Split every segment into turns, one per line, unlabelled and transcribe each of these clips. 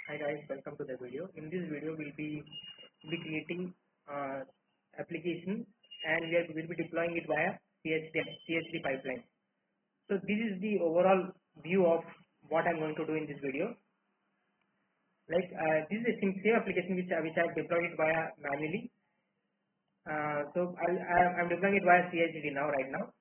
Hi guys, welcome to the video. In this video, we'll be creating application and we'll be deploying it via CSD pipeline. So this is the overall view of what I'm going to do in this video. Like this is a same application which I've deployed it via manually. So I'm deploying it via CSD right now.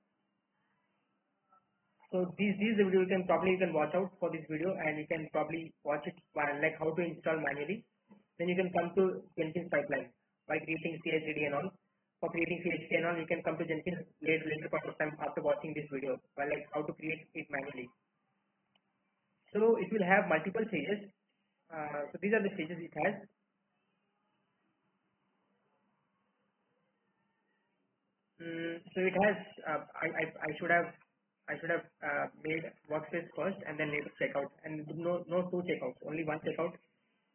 So this is the video. You can watch out for this video and you can probably watch it like how to install manually. Then you can come to Jenkins pipeline by creating CICD and all. For creating CICD and all, you can come to Jenkins later part of time after watching this video, like how to create it manually. So it will have multiple stages. So these are the stages it has. So it has. I should have made workspace first and then later checkout, and no two checkouts, only one checkout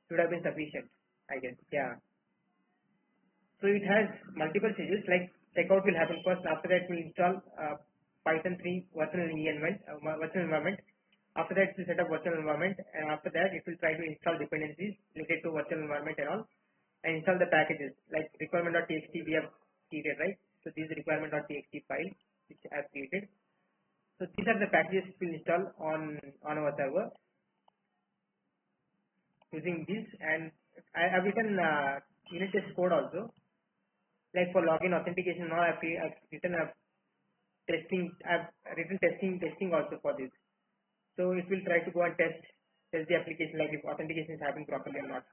should have been sufficient, I guess. Yeah. So it has multiple stages, like checkout will happen first. After that we install Python 3 virtual environment. After that it will set up virtual environment, and after that it will try to install dependencies related to virtual environment and all, and install the packages like requirement.txt we have created, right? So this is the requirement.txt file which I have created. So these are the packages we will install on our server using this, and I have written unit test code also. Like for login authentication, now I've written testing also for this. So it will try to go and test the application, like if authentication is happening properly or not,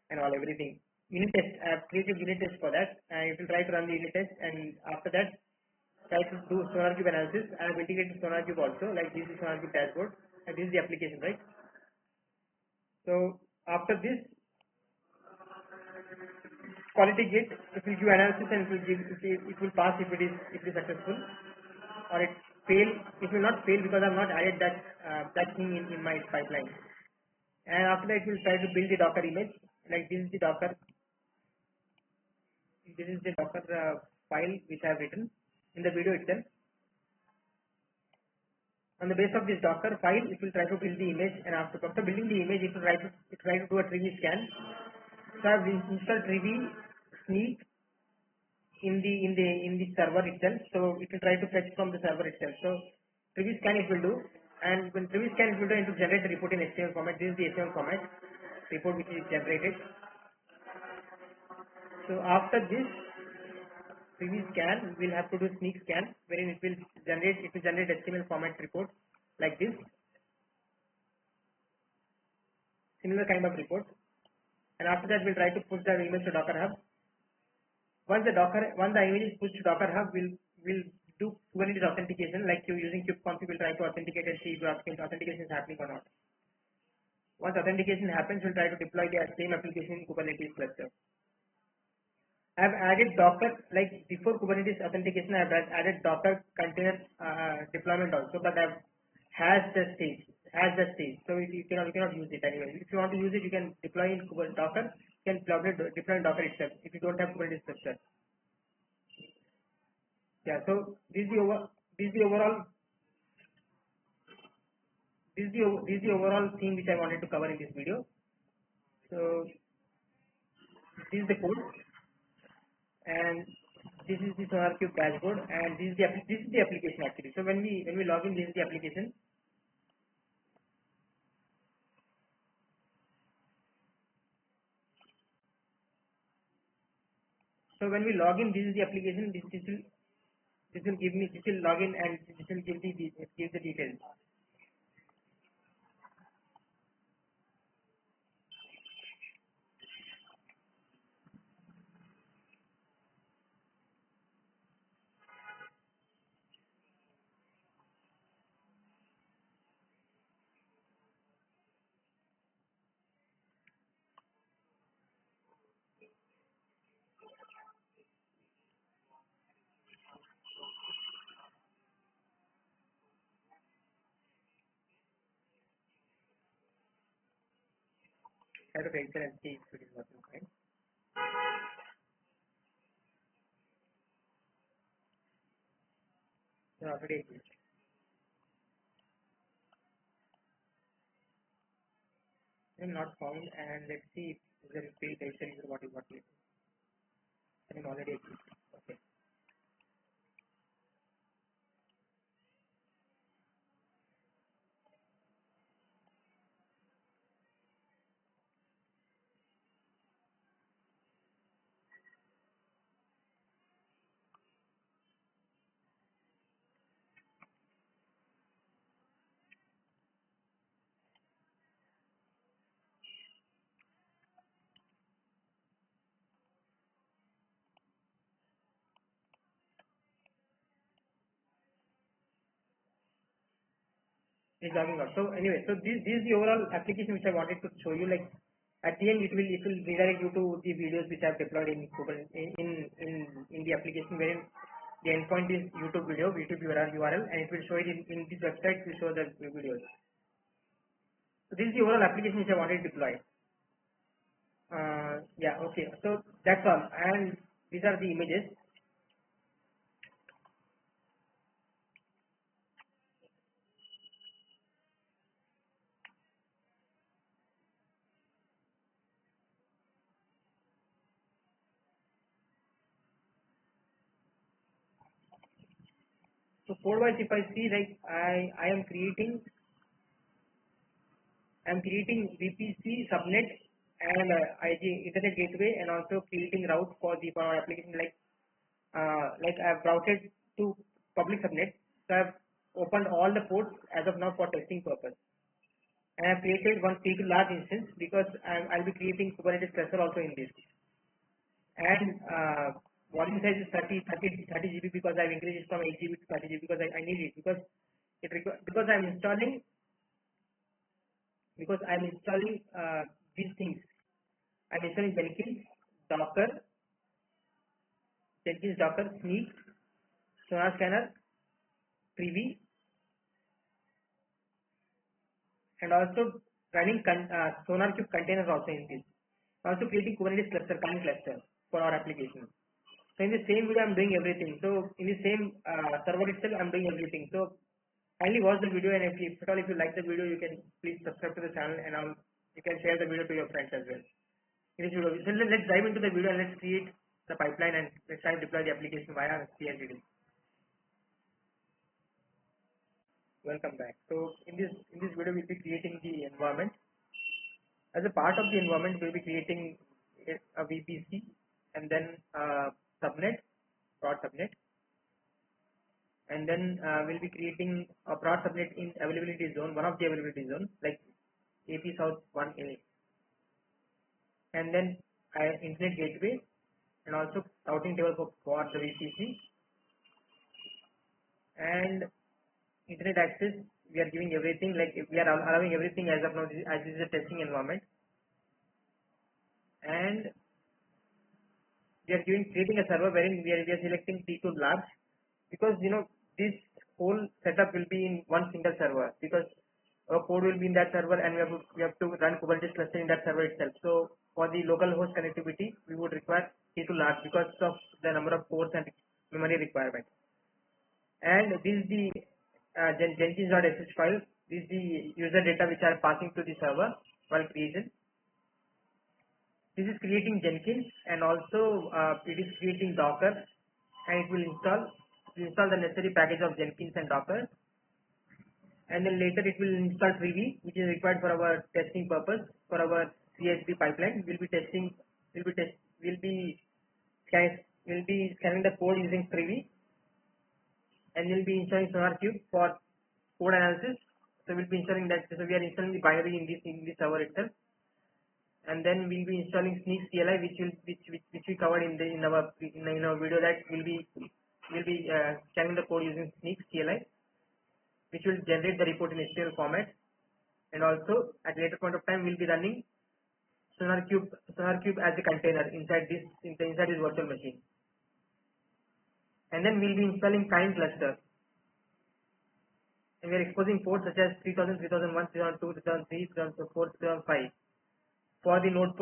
and all everything. Unit test, I have created unit test for that, and it will try to run the unit test, and after that try to do SonarQube analysis. I have integrated SonarQube also, like this is SonarQube dashboard, and this is the application, right? So after this, quality gate, it will give analysis and it will pass if it is successful, or it fail. It will not fail because I have not added that thing in my pipeline. And after that, it will try to build the Docker image. Like this is the Docker. This is the Docker file which I have written in the video itself. On the base of this Docker file, it will try to build the image, and after building the image, it will try to do a Trivy scan. So I have installed Trivy Snyk in the server itself. So it will try to fetch from the server itself. So Trivy scan it will do, and when Trivy scan it will do, it will generate the report in HTML format. This is the HTML format report which is generated. So after this Trivy scan, we will have to do Snyk scan, wherein it will generate HTML format report like this. Similar kind of report. And after that, we'll try to push the image to Docker Hub. Once the image is pushed to Docker Hub, we'll do Kubernetes authentication, like you using kubeconfig. We'll try to authenticate and see if authentication is happening or not. Once authentication happens, we'll try to deploy the same application in Kubernetes cluster. I have added Docker, like before Kubernetes authentication, I have added Docker container deployment also, but I have has the stage. So you cannot use it anyway. If you want to use it, you can deploy in Docker. You can probably deploy in Docker itself if you don't have Kubernetes cluster. Yeah. So this is the overall thing which I wanted to cover in this video. So this is the code, and this is the SonarQube dashboard, and this is the application actually. So when we log in, this is the application. So when we log in, this is the application. This will log in, and this will give the details. Try to exit and see if it is working fine. So already exist. not found, and let's see if there is field register user what is what is and already exists. Okay. It's logging out. So anyway, so this is the overall application which I wanted to show you. Like at the end, it will redirect you to the videos which I've deployed in Kubernetes in the application, wherein the endpoint is YouTube video, YouTube URL, and it will show it in this website. It will show the videos. So this is the overall application which I wanted to deploy. Yeah. Okay. So that's all, and these are the images. So code-wise, if I see, like I'm creating VPC subnet and IG internet gateway, and also creating route for our application. Like I've routed to public subnet. So I've opened all the ports as of now for testing purpose, and I've created one T2 large instance because I'll be creating Kubernetes cluster also in this. And volume size is 30 GB because I've increased it from 8 GB to 30 GB because I need it because because I'm installing these things. I'm installing Jenkins, Docker, Snyk, Sonar Scanner, Trivy, and also running SonarQube containers also in this. Also creating Kubernetes cluster, current cluster for our application. So in the same video, I'm doing everything. So in the same server itself, I'm doing everything. So kindly watch the video, and if you like the video, you can please subscribe to the channel, and you can share the video to your friends as well. In this video, so let's dive into the video and let's create the pipeline and let's try to deploy the application via cicd. Welcome back. So in this video, we'll be creating the environment. As a part of the environment, we'll be creating a VPC and then subnet, prod subnet, and then we'll be creating a prod subnet in availability zone, one of the availability zones like AP South 1A, and then internet gateway and also routing table for the VPC, and internet access. We are giving everything, like we are allowing everything as of now, as this is a testing environment, and we are creating a server wherein we are selecting T2 large because this whole setup will be in one single server because our code will be in that server, and we have to run Kubernetes cluster in that server itself. So for the local host connectivity, we would require T2 large because of the number of ports and memory requirement. And this is the Jenkins.sh file. This is the user data which are passing to the server while creation. This is creating Jenkins, and also it is creating Docker, and it will install the necessary package of Jenkins and Docker, and then later it will install Trivy, which is required for our testing purpose for our CSD pipeline. We'll be scanning the code using Trivy, and we'll be installing SonarQube for code analysis. So we'll be installing that. So we are installing the binary in this server itself, and then we'll be installing Snyk CLI, which we covered in our video, that we'll be scanning the code using Snyk CLI, which will generate the report in HTML format, and also at a later point of time we'll be running SonarQube as a container inside this virtual machine, and then we'll be installing kind cluster, and we are exposing ports such as 3000, 3001, 3002, 3003, 3004, 3005 for the node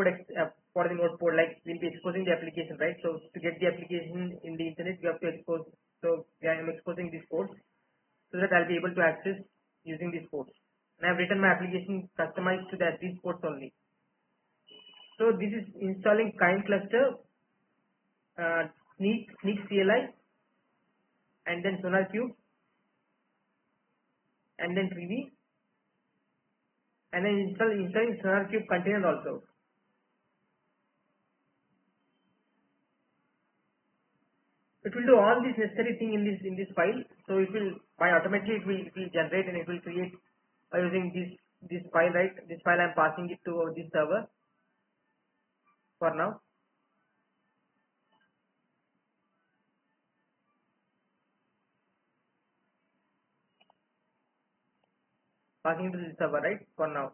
port. Like we'll be exposing the application, right? So to get the application in the internet, you have to expose. So I am exposing these ports so that I'll be able to access using these ports. and I have written my application customized to these ports only. So this is installing kind cluster, Snyk CLI, and then SonarQube, and then Trivy, and then installing SonarQube container also. It will do all this necessary thing in this file. So it will automatically it will generate and it will create by using this file, right? This file I am passing it to this server for now. Passing to this server, right? For now.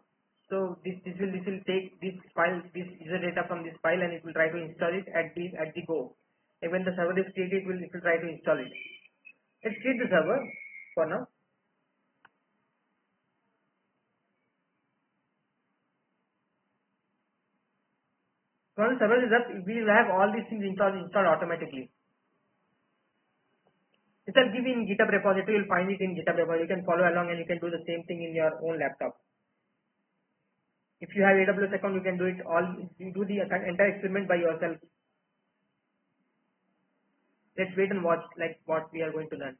So this will take this file, this user data from this file, and it will try to install it at the go. And when the server is created, it will try to install it. Let's create the server for now. Once the server is up, we will have all these things installed automatically. If I give in GitHub repository, you will find it in GitHub repository. You can follow along and you can do the same thing in your own laptop. If you have AWS account, you can do it all. You do the entire experiment by yourself. Let's wait and watch like what we are going to learn.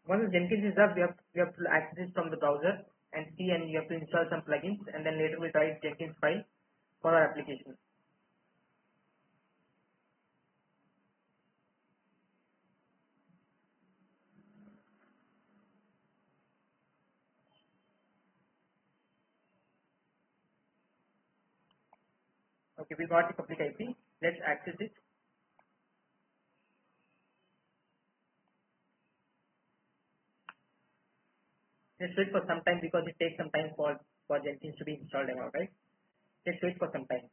Once the Jenkins is up, we have to access it from the browser and see, and you have to install some plugins, and then later we'll try Jenkins file for our application. Okay, we got the public IP. Let's access it. Let's wait for some time because it takes some time for Jenkins to be installed and all, right? Let's wait for some time.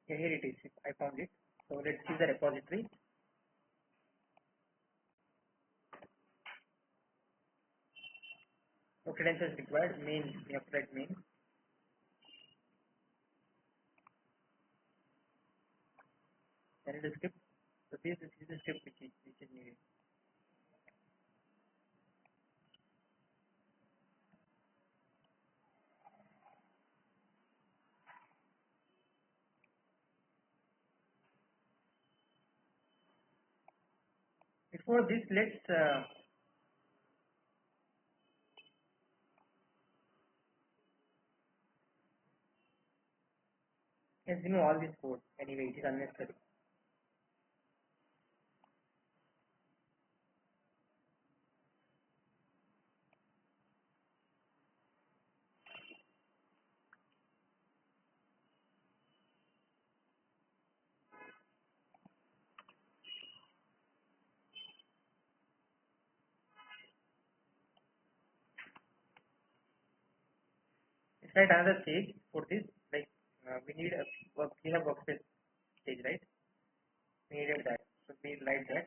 Okay, here it is. I found it. So let's see the repository. No credentials required. Main, we have to write main. And the script. So this is the script which is needed. Before this, let's remove all this code. Anyway, it is unnecessary. Let's write another stage for this. Like we need we have workspace stage, right? We needed that. So we write that.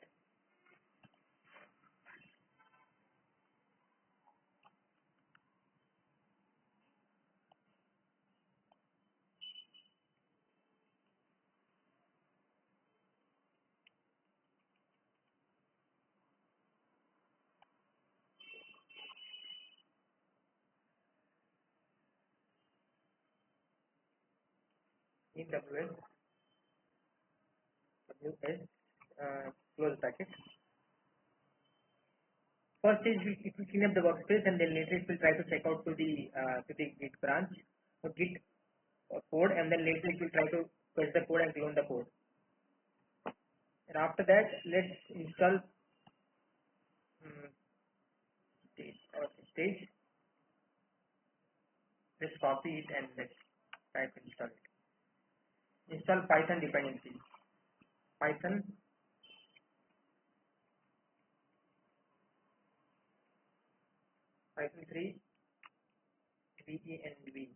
In WS close bracket. First is it will clean up the workspace, and then later it will try to check out to the Git branch or Git code, and then later it will try to fetch the code and clone the code. And after that, let's install stage. Let's copy it and let's try to install it. Install Python dependencies. Python Python 3 𝐸𝐴𝑛𝑣.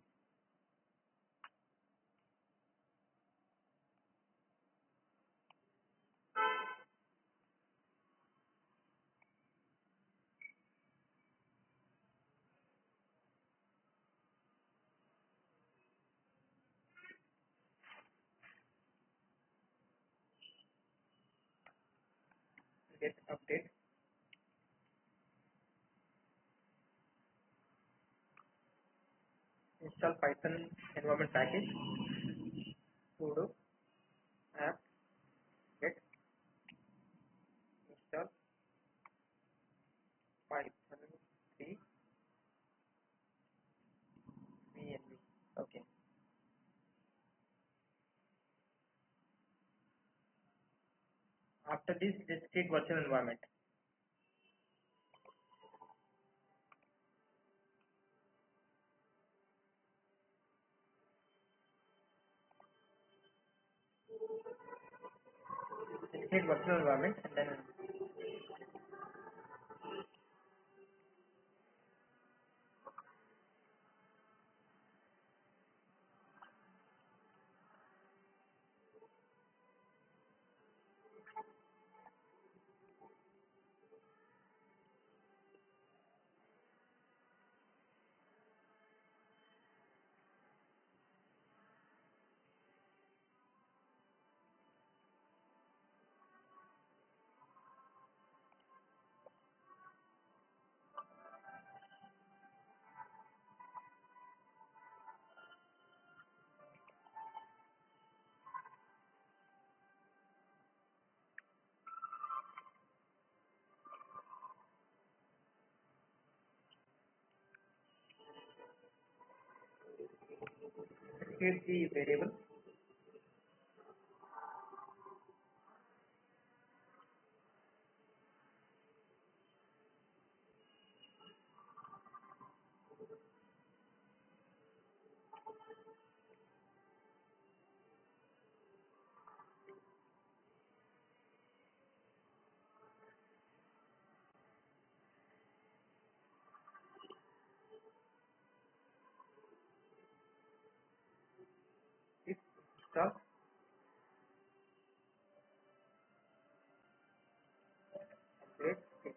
get update, install Python environment package, sudo apt get install Python 3 VNV. Okay. After this, just create virtual environment. Just create virtual environment and then create the variable. If install update. Okay.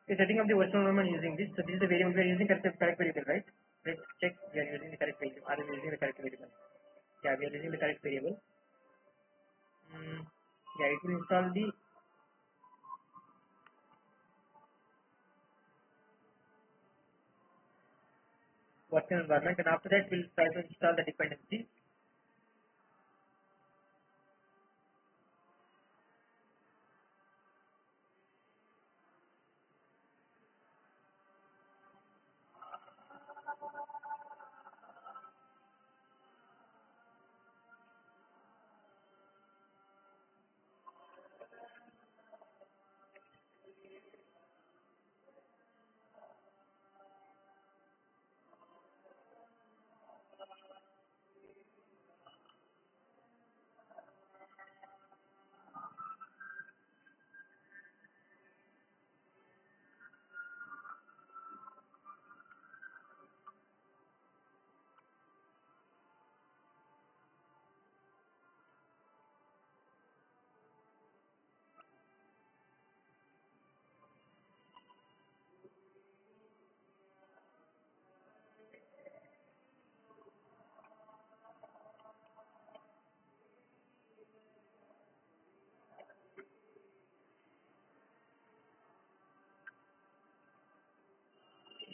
The setting of the virtual environment using this. So this is the variable we are using, correct variable, right? Let's check we are using the correct variable. Are we using the correct variable? Yeah, we are using the correct variable. Yeah, it will install the virtual environment, and after that we'll try to install the dependencies.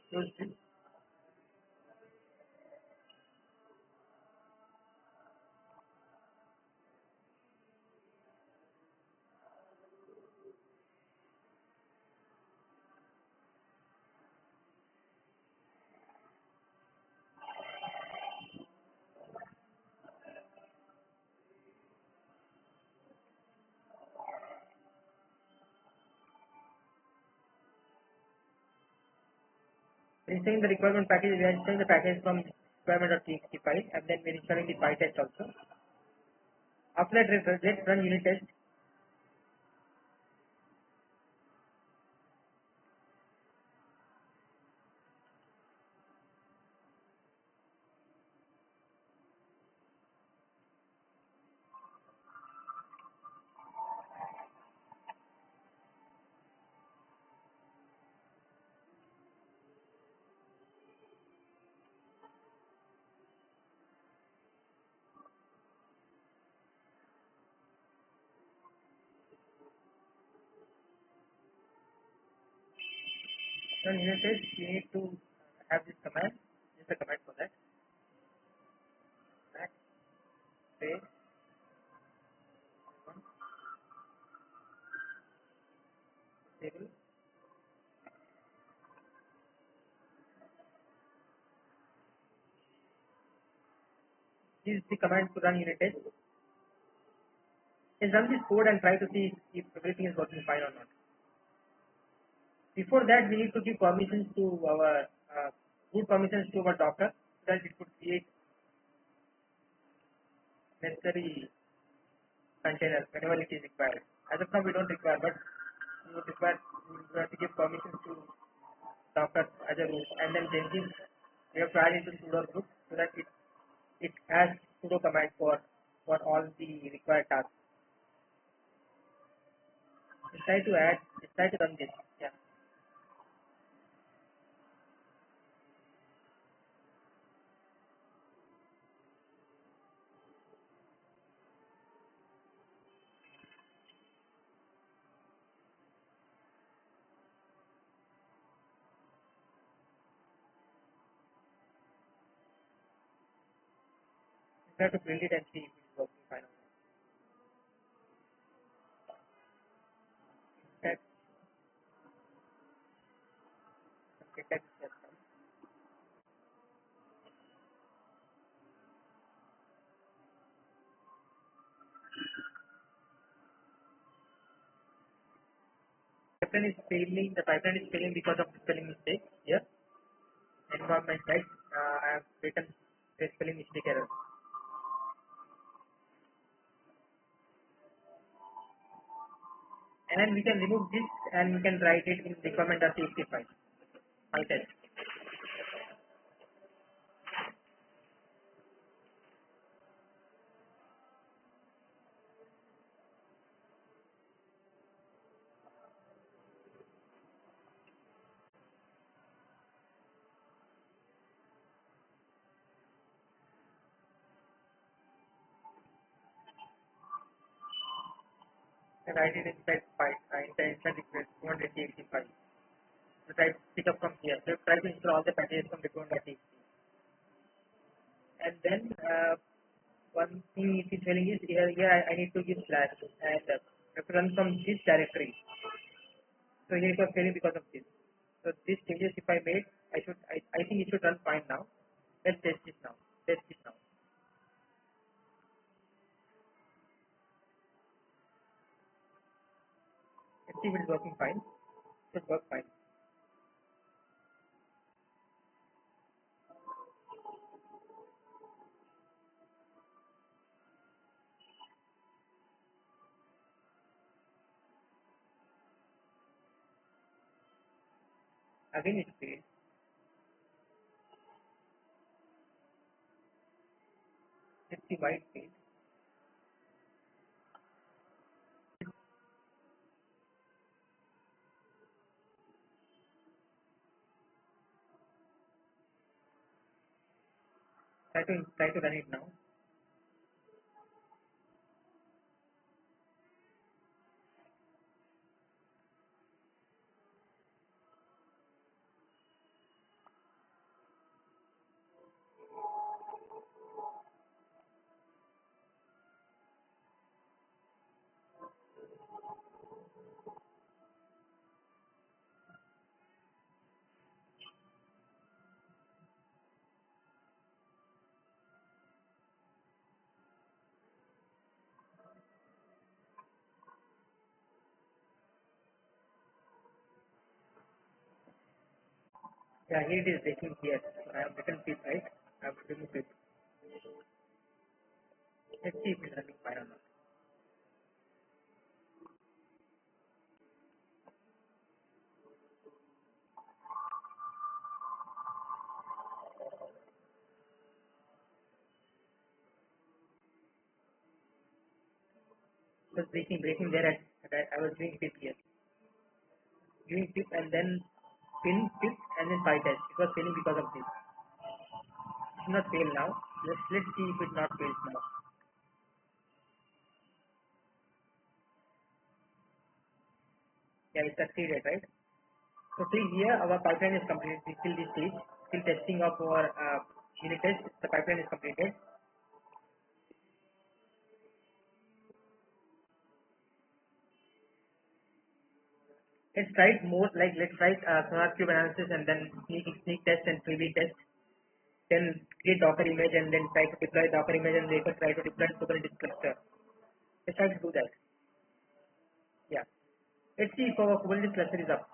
Close this. Installing the requirement package, we are installing the package from requirement.txt file, and then we are installing the Pytest also. After that, let's run unit test. run unit test, you need to have this command. This is the command for that. Max space table. This is the command to run unit test. Just run this code and try to see if everything is working fine or not. Before that, we need to give permissions to our root permissions to our Docker so that it could create necessary containers whenever it is required. As of now, we don't require, but we would require we have to give permissions to Docker as a root, and then Jenkins we have to add it to sudo root so that it has sudo command for all the required tasks. Just try to run this. Yeah. Try to build it and see if it is working fine or not. That that just comes. The pipeline is failing because of the spelling mistake here. Environment right. I have written the spelling mistake error. And then we can remove this and we can write it in requirement.txt file. Pytest. And write it inside request.txt file. So try to pick up from here. So try to install all the packages from requirement.txt. And then one thing it is telling is here I need to give slash and I have to run from this directory. So here it was failing because of this. So these changes if I made, I think it should run fine now. Let's test it now. Let's see if it is working fine. It should work fine. Again it failed. Let's see why it failed. Try to run it now. Yeah, here it is breaking here. So I have written pip, right? I have to remove it. Let's see if it is running fine or not. It was breaking there I was doing pip here. Doing pip and then pip and then Pytest. It was failing because of this. It should not fail now. Let's see if it not fails now. Yeah, it succeeded, right? So till here our pipeline is completed till this stage. Till testing of our unit test, the pipeline is completed. Let's write more, like let's write SonarQube analysis and then sneak test and Trivy test. Then create Docker image and then try to deploy Docker image and later try to deploy Kubernetes cluster. Let's try to do that. Yeah. Let's see if our Kubernetes cluster is up.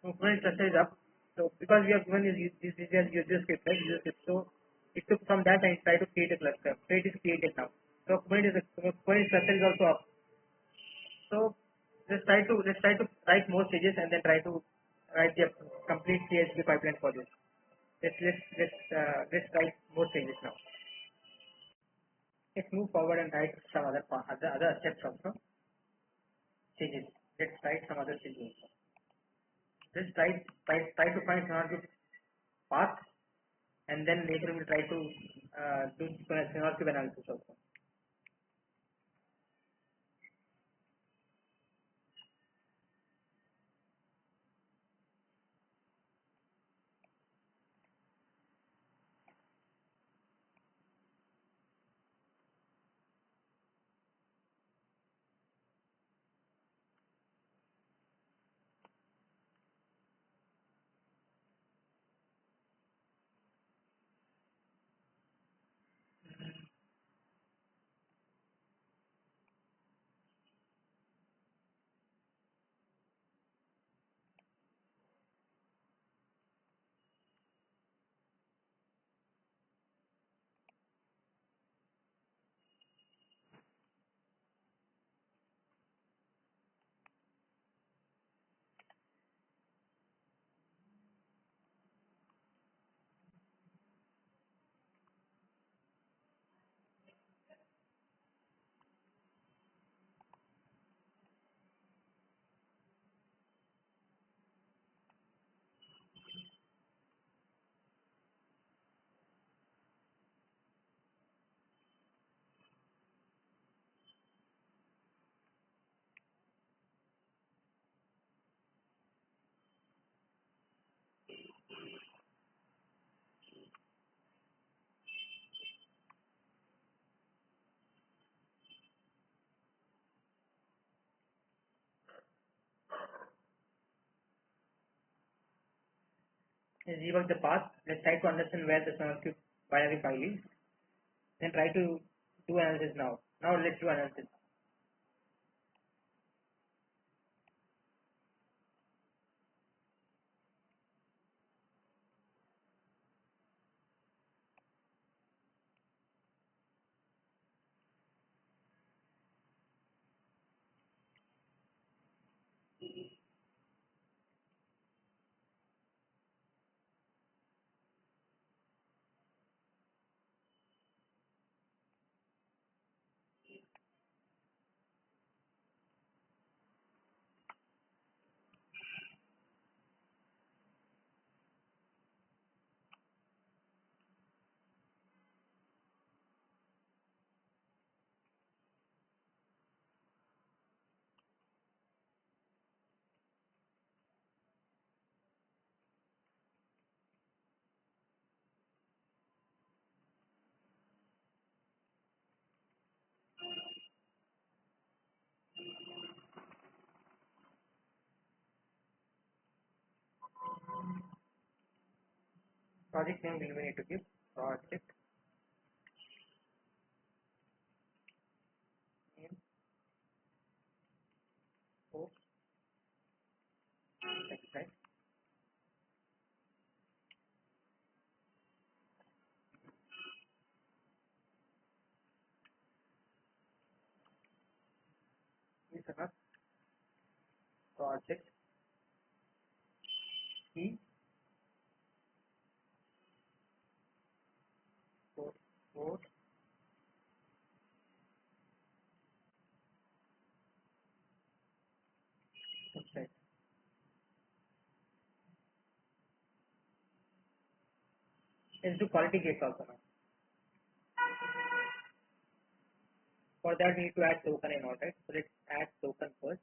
So Kubernetes cluster is up. So because we have given this as user script, right? User script. So it took from that and try to create a cluster. So it is created now. So Kubernetes cluster is also up. So let's try to write more stages and then try to write the complete CSV pipeline for this. Let's write more stages now. Let's move forward and write some other steps also. Stages. Let's write some other stages also. Let's try to find SonarQube path and then later we'll try to do SonarQube analysis also. Let's debug the path. Let's try to understand where the SonarQube binary file is. Then try to do analysis now. Now let's do analysis. Project name will we need to give project name for right. Is our project key for website. Let's do quality gates also now. For that we need to add token and all, right? So let's add token first.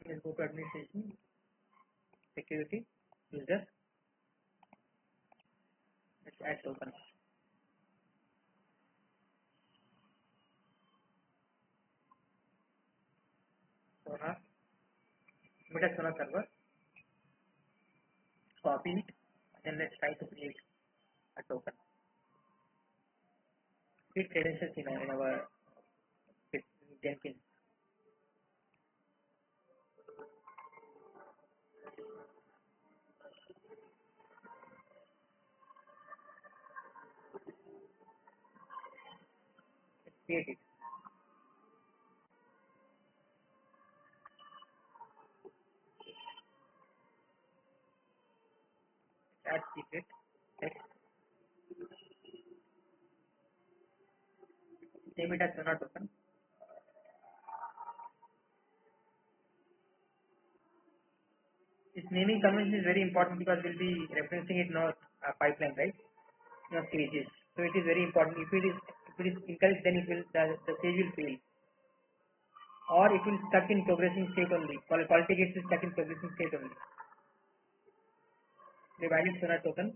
Let's go to administration, security, user. Let's add token. Sonar, Meta Sonar server. Copy it, and let's try to create a token. Create credentials in our Jenkins. Let's create it. Add secret text. Name it as Sonar token. This naming convention is very important because we'll be referencing it in our pipeline, right? In our stages. So it is very important. If it is incorrect, then it will the stage will fail, or it will stuck in progressing state only. Quality gets stuck in progressing state only. The valid Sonar token.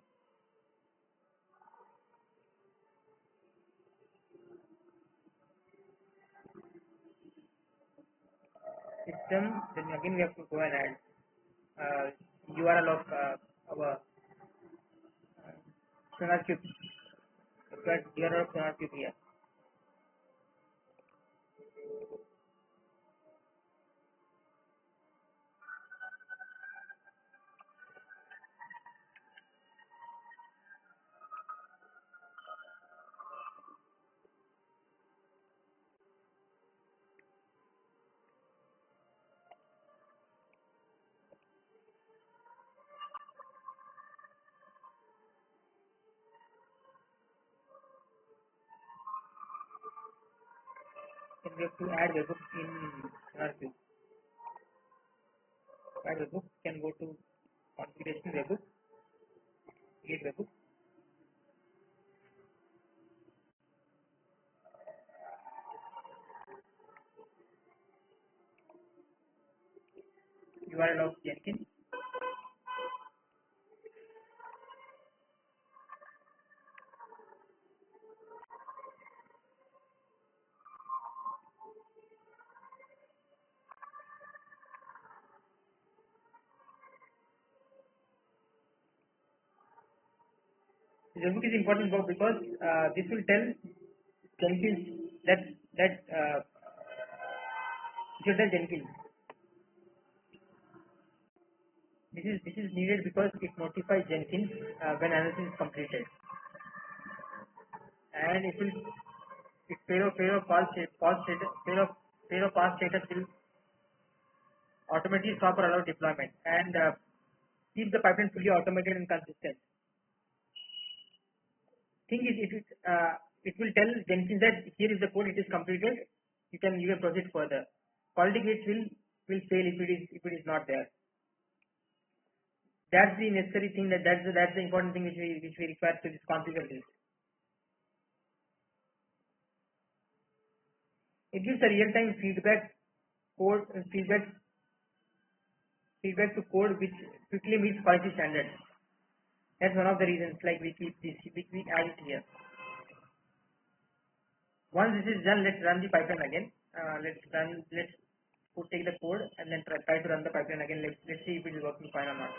System. Then again we have to go and add URL of our SonarQube. Required URL of SonarQube here. Then we have to add webhook in SonarQube. Add webhook, can go to configuration webhook, create webhook. URL of Jenkins. This webhook is important because this will tell Jenkins that it should tell Jenkins. This is needed because it notifies Jenkins when analysis is completed, and it will fail of pass status will automatically stop or allow deployment and keep the pipeline fully automated and consistent. Thing is, it will tell Jenkins that here is the code, it is completed. You can proceed further. Quality gates will fail if it is not there. That's the necessary thing. That's the important thing which we require to this configure this. It gives a real-time code feedback to code which quickly meets policy standards. That's one of the reasons like we keep this, we add it here. Once this is done, let's run the pipeline again. Let's take the code and then try to run the pipeline again. Let's see if it is working fine or not.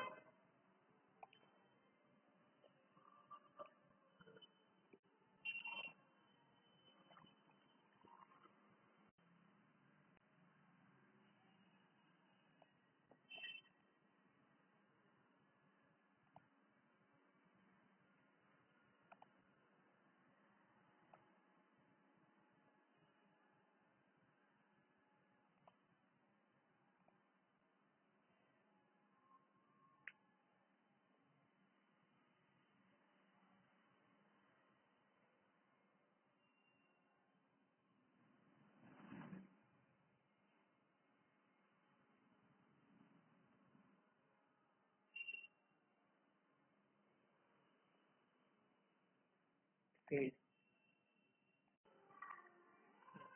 Okay.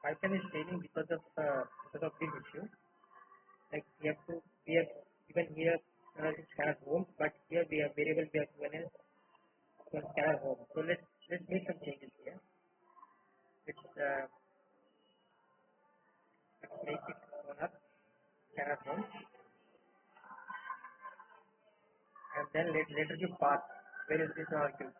Pipeline is failing because of this issue. Like we have even here it's scanner home, but here we have variable we have given as scanner home. So let's make some changes here. Let's make it owner scanner home, and then let us give path. Where is this SonarQube?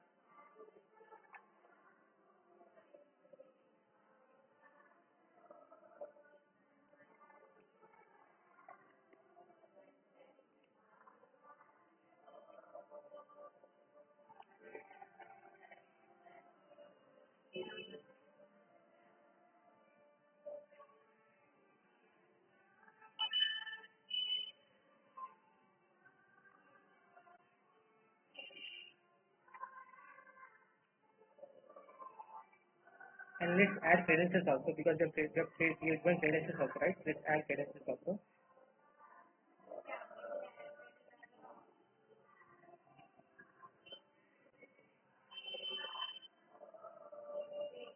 And let's add credentials also because we are going credentials also, right? Let's add credentials also.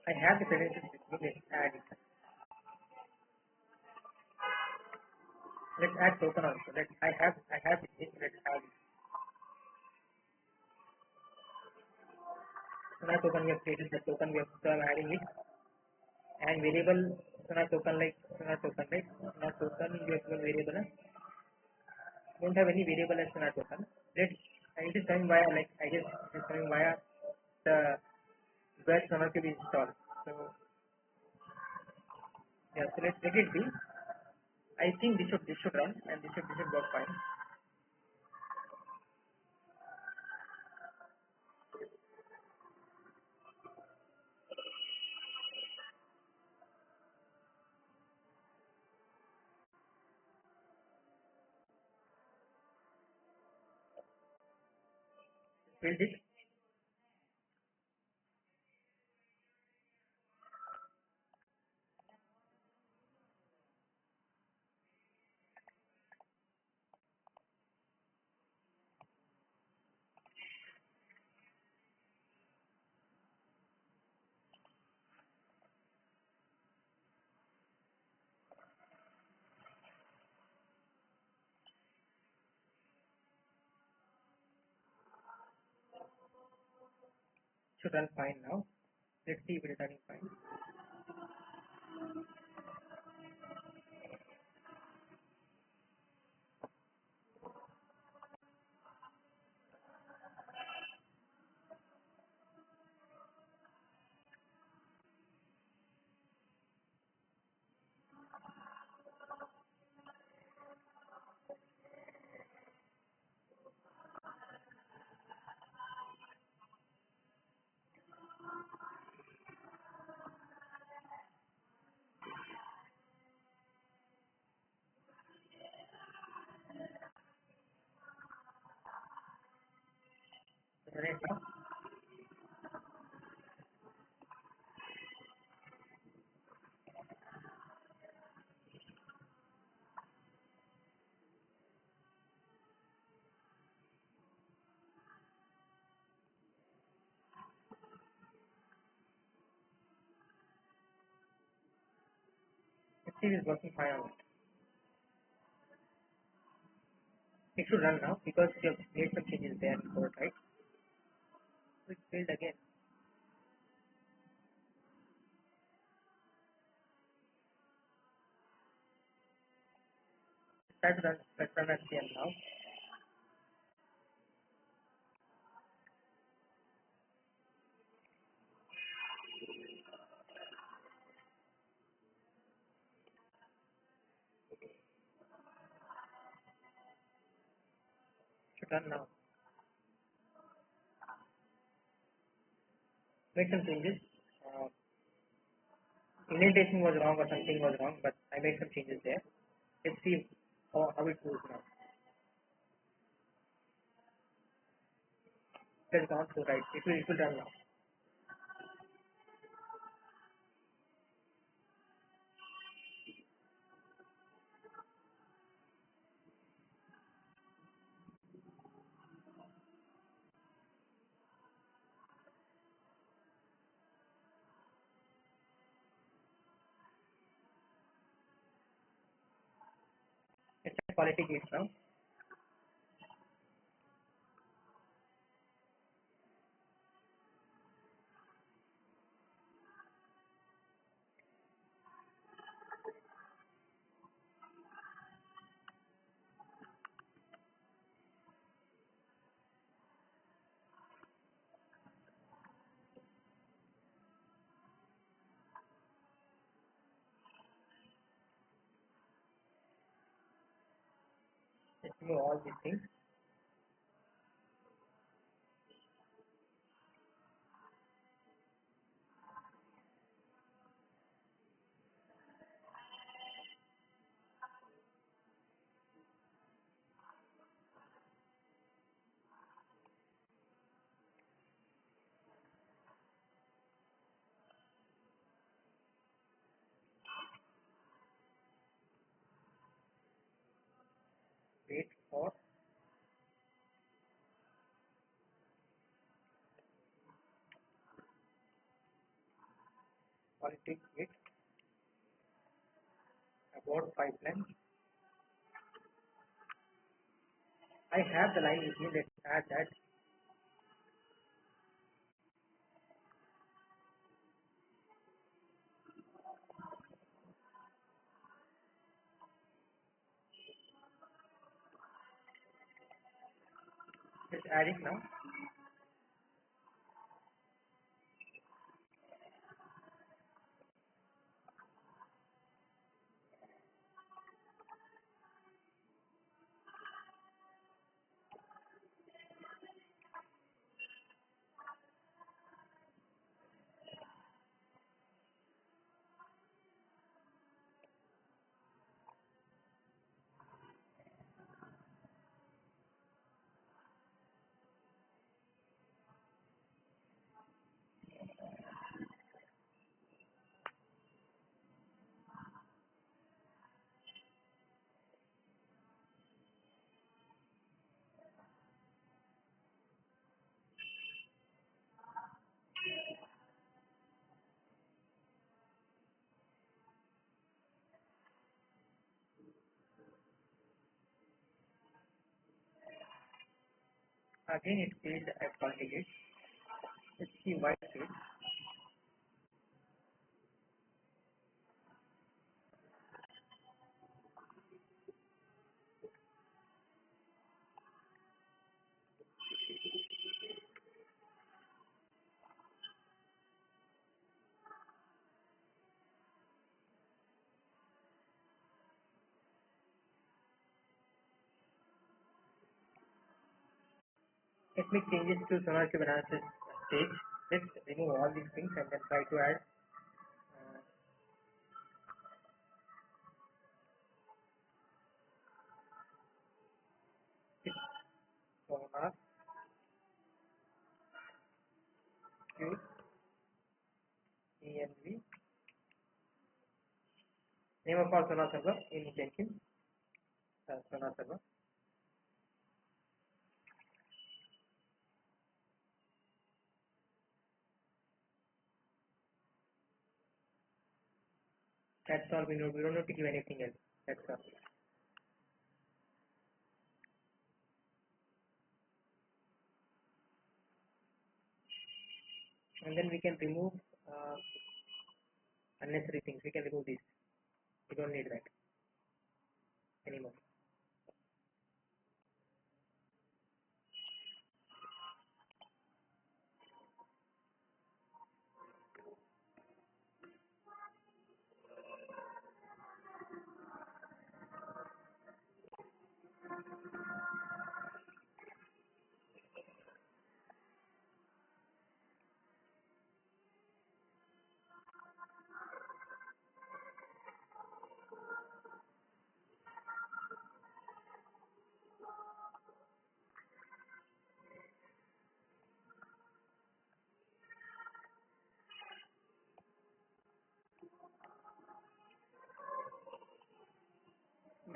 I have the credentials with me. Let's add it. Let's add token also. I have it. Let's add it. Sonar token we have created the token we have so I'm adding it. And variable Sonar token right? Sonar token we have given variable. Don't have any variable as Sonar token. It is coming via it is coming via the where SonarQube is installed. So yeah, so let it be. I think this should run and this should work fine. Build it. Should run fine now. Let's see if it is running fine. Right now. Steve is working fine on it. It should run now because you have made some changes there in code, right? So it failed again. Let's run at CM now. Should run now. Make some changes. Indentation was wrong or something was wrong, but I made some changes there. Let's see how it goes now. It has gone through, right? It will run now. Let's check quality gates now. Let's remove all these things. Wait for quality gate about pipeline. I have the line with me. Let's add that. Let's add it now. Again, it failed at quality gate. Let's see why it failed. Let's make changes to SonarQube analysis stage. Let's remove all these things and then try to add SonarQube env. Name of our Sonar server in Jenkins. Sonar server. That's all we know. We don't need to give anything else. That's all. And then we can remove unnecessary things. We can remove this. We don't need that anymore.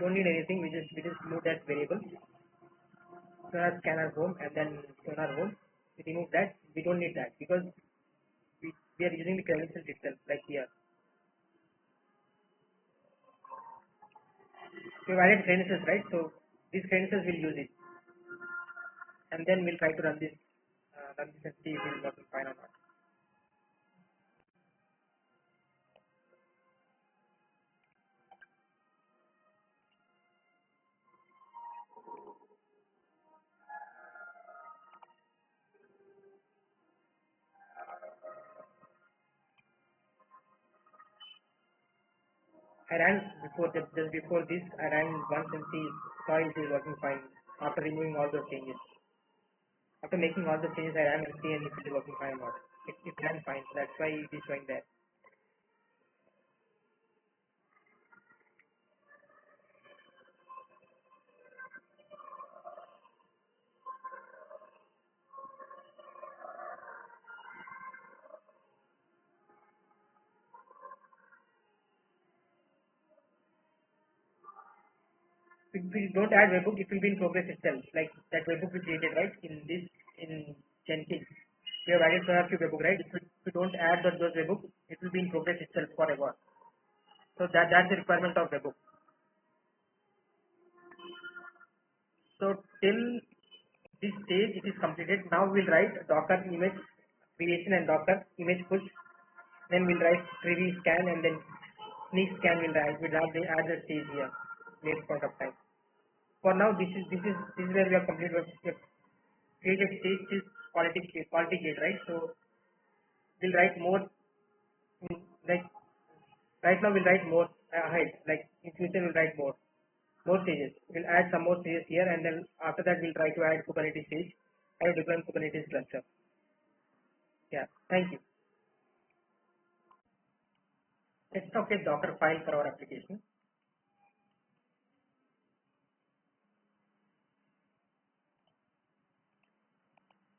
Don't need anything. We just remove that variable. Sonar scanner home and then sonar home. We remove that. We don't need that because we are using the credentials itself, like here. We've added credentials, right? So these credentials will use it, and then we'll try to run this and see if it is working fine or not. I ran just before this. I ran once and saw it is working fine after removing all those changes. After making all the changes, I ran and see if it is working fine or not. It ran fine. So that's why it is showing that. If we don't add webhook, it will be in progress itself. Like that webhook we created, right? In Jenkins, we have added SonarQube webhook, right? If we don't add those webhooks, it will be in progress itself forever. So that's the requirement of webhook. So till this stage it is completed. Now we'll write Docker image creation and Docker image push. Then we'll write Trivy scan and then Snyk scan will write. We'll add the stage here later point of time. For now, this is where we have completed. We have created stage is quality gate, right? So we'll write more. Like right now we'll write more ahead. Like in future we'll write more stages. We'll add some more stages here, and then after that we'll try to add Kubernetes stage and deploy Kubernetes cluster. Yeah, thank you. Let's talk a Docker file for our application.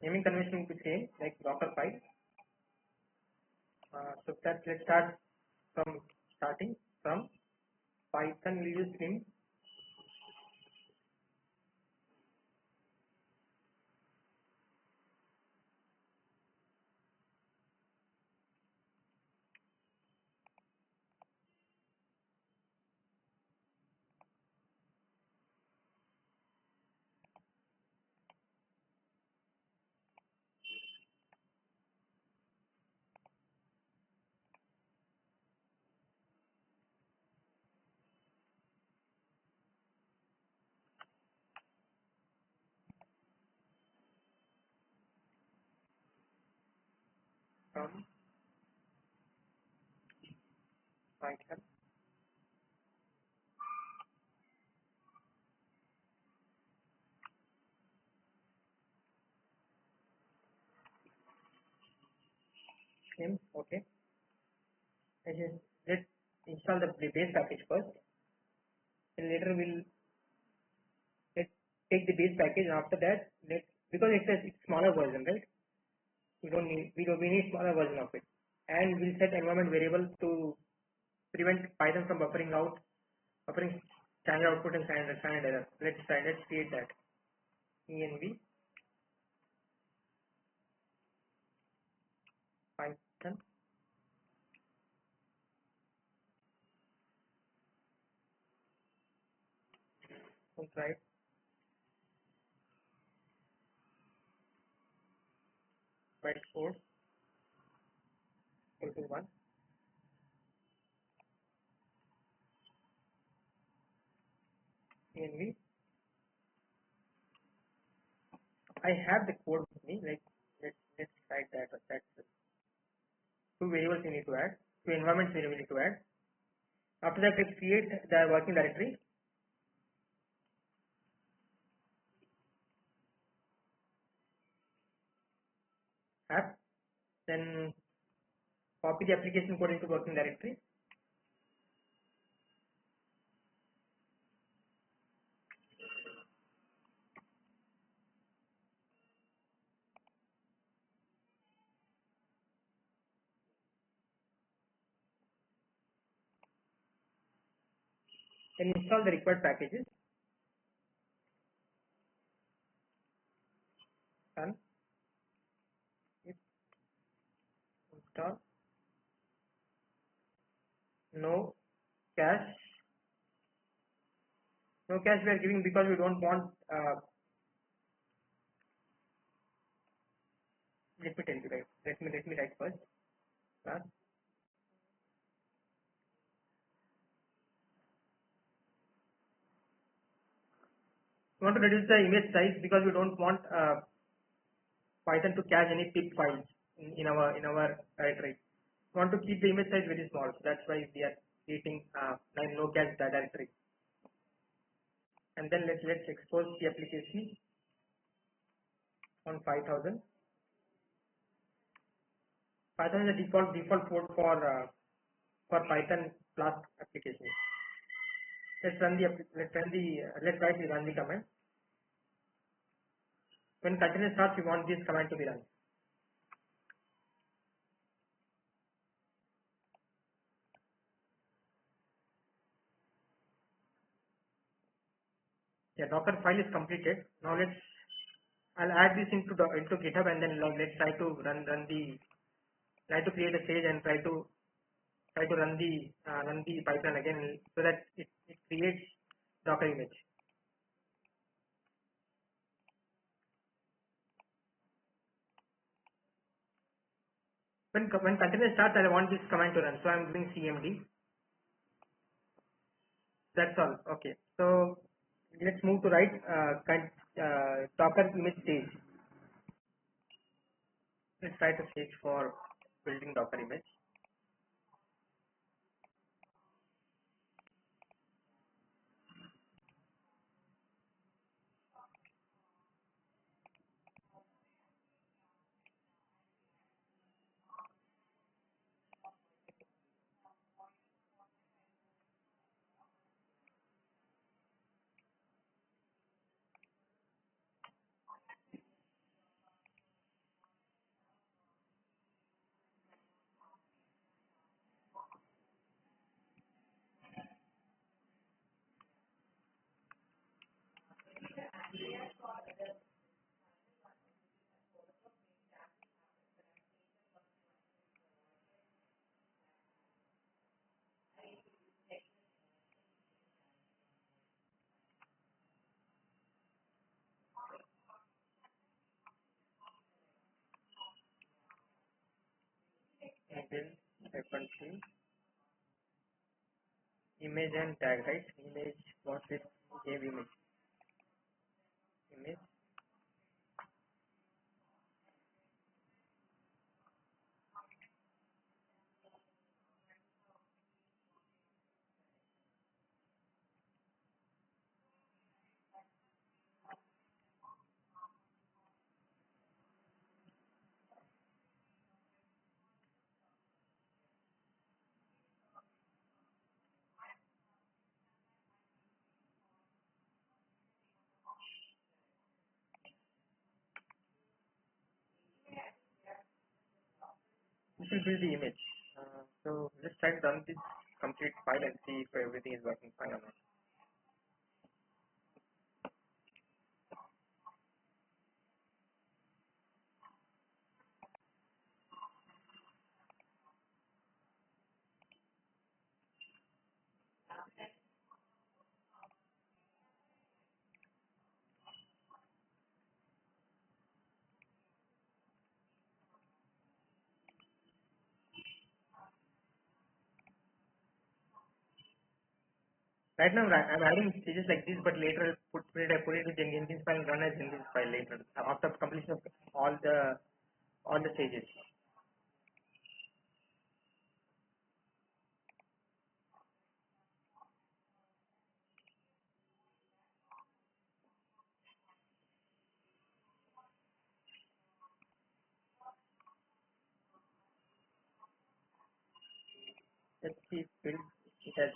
Naming convention will be same, like Docker file. So that let's start from Python. We use Vim. From Python. Same, okay. Let's install the base package first, and later let's take the base package. And after that, because it's a smaller version, right? We need smaller version of it, and we'll set environment variable to prevent Python from buffering standard output and standard error. Let's create that. env Python right byte code equal to 1 env. I have the code with me. Like let's write that. That's two variables we need to add, two environments we need to add. After that, let's create the working directory. App. Then copy the application code into working directory. Then install the required packages. Done. Install. No cache. No cache we are giving because we don't want. Let me tell you right. Let me write first. We want to reduce the image size because we don't want Python to cache any pip files in our directory. We want to keep the image size very small, so that's why we are creating no cache directory. And then let's expose the application on 5000. Python is the default port for Python Flask application. Let's write the run the command. When container starts, we want this command to be run. Yeah, Docker file is completed. Now I'll add this into GitHub, and then let's try to try to create a stage and try to run the Python again so that it creates Docker image. When container starts, I want this command to run, so I'm doing cmd. That's all. Okay. So let's move to write Docker image stage. Let's try to stage for building Docker image. And then dependency image and tag, right? Image, what is gave image? Image. This will build the image. So let's try to run this complete file and see if everything is working fine or not. Right now I'm adding stages like this, but later put it with Jenkins file and run as Jenkins file later after completion of all the stages. Let's see if it has.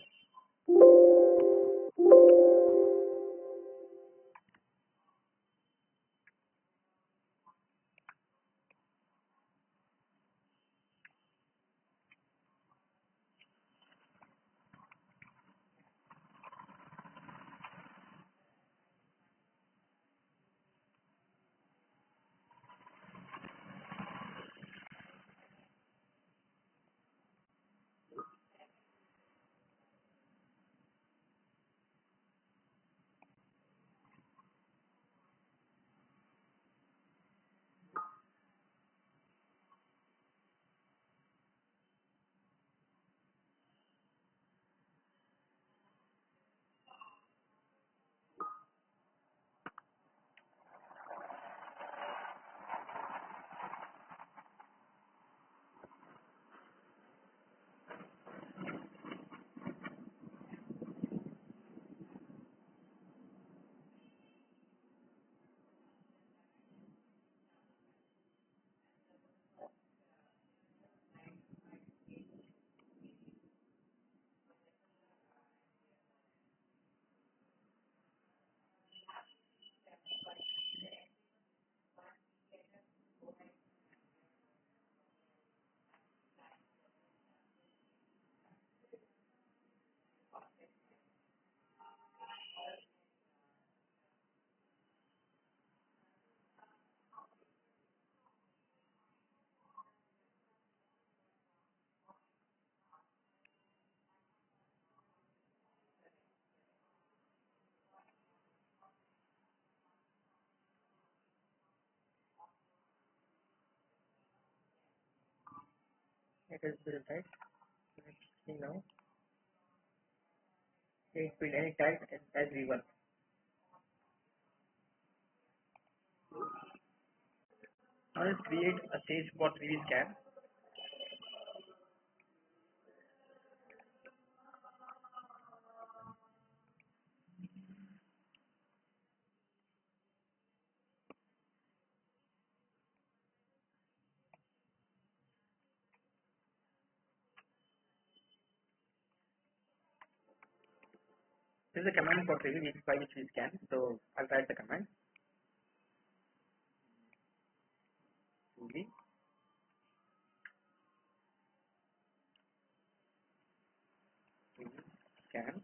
It is built, right? Let's see now. It will any tag as V1. Now let's create a stage for Trivy scan. This is a command for Trivy by which we scan. So I'll write the command. Trivy scan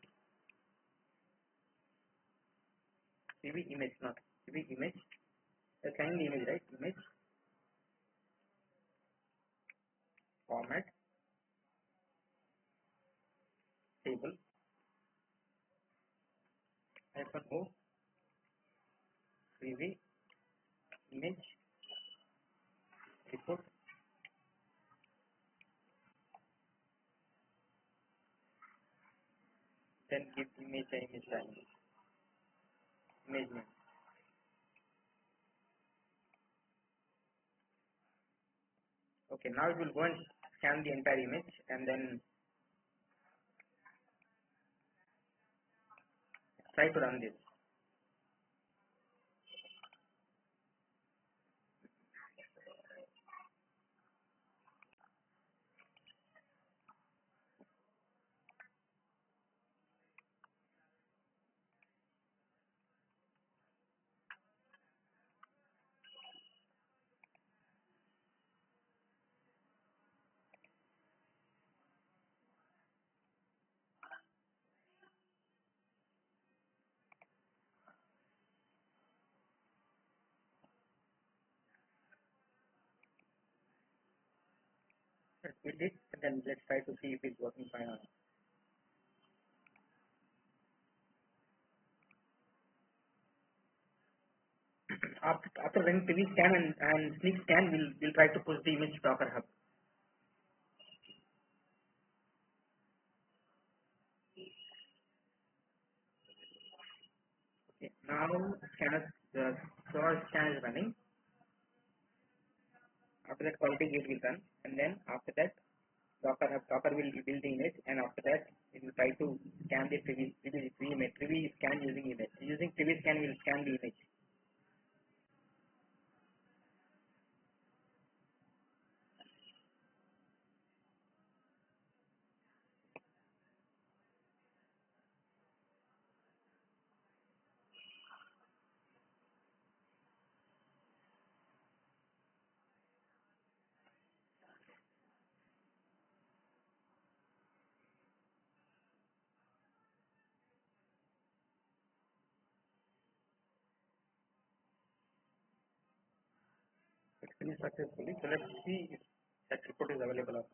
Trivy image, not Trivy image. Scanning the image, right? Image format table -o Trivy image report. Then give image a image value. Image name. Okay, now it will go and scan the entire image and then try to run this. Let's build it and then let's try to see if it's working fine or not. After running Trivy scan and Snyk scan, we'll try to push the image to Docker Hub. Okay. Now the sonar scan is running. After that, quality gate will run, and then after that, Docker will build the image, and after that, it will try to scan the Trivy image. Trivy scan using image. Using Trivy scan will scan the image. It finished successfully. So let's see if that report is available or not.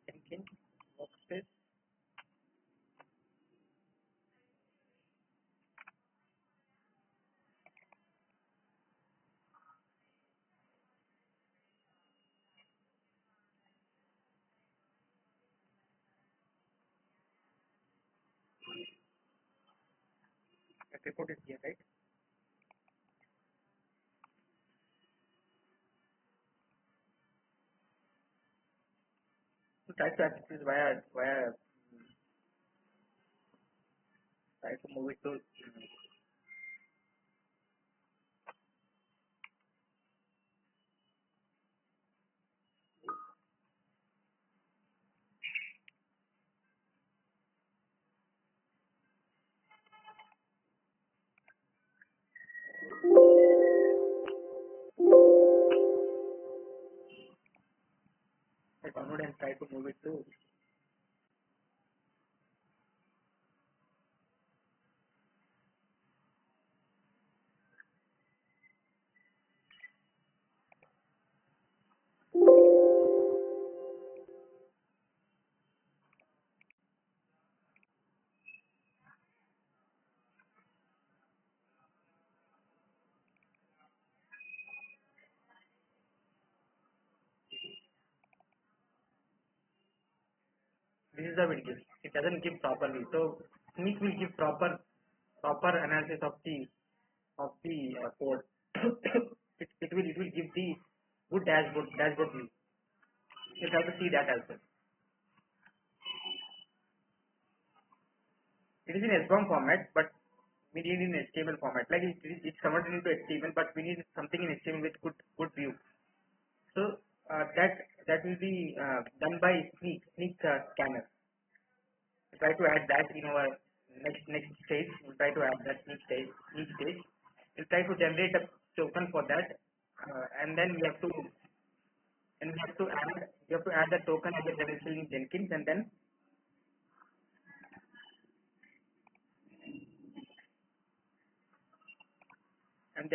Jenkins, workspace. That report is here, right? So try to access this try to move it to download and try to move it to this is how it gives. It doesn't give properly. So Snyk will give proper analysis of the code. it will give the good dashboard view. You try to see that as well. It is in SBOM format, but we need in HTML format. Like it's converted into HTML, but we need something in HTML with good view. So that will be done by Snyk scanner. We'll try to add that in our next stage. We'll try to add that each stage. We'll try to generate a token for that, and then we have to add the token as a credential in Jenkins, and then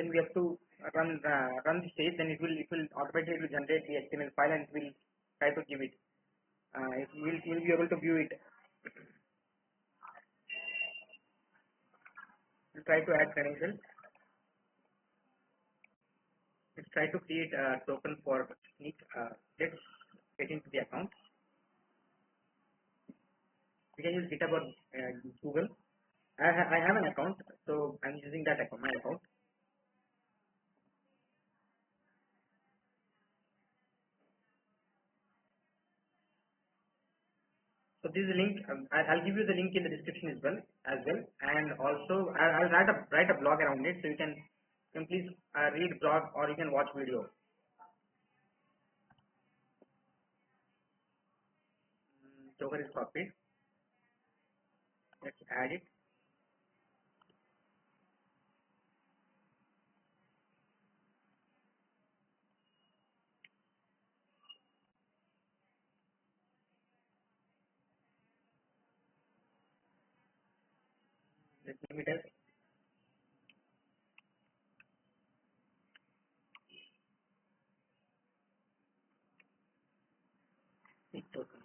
we have to run the stage. Then it will automatically generate the HTML file, and it will try to give it. You'll be able to view it. We'll try to add credentials. Let's try to create a token for Snyk. Let's get into the account. We can use GitHub or Google. I have an account, so I'm using that account, my account. So this is a link. I'll give you the link in the description as well, and also I'll write a blog around it, so you can please read blog or you can watch video. Token is copied. Let's add it. Let's name it as Snyk token.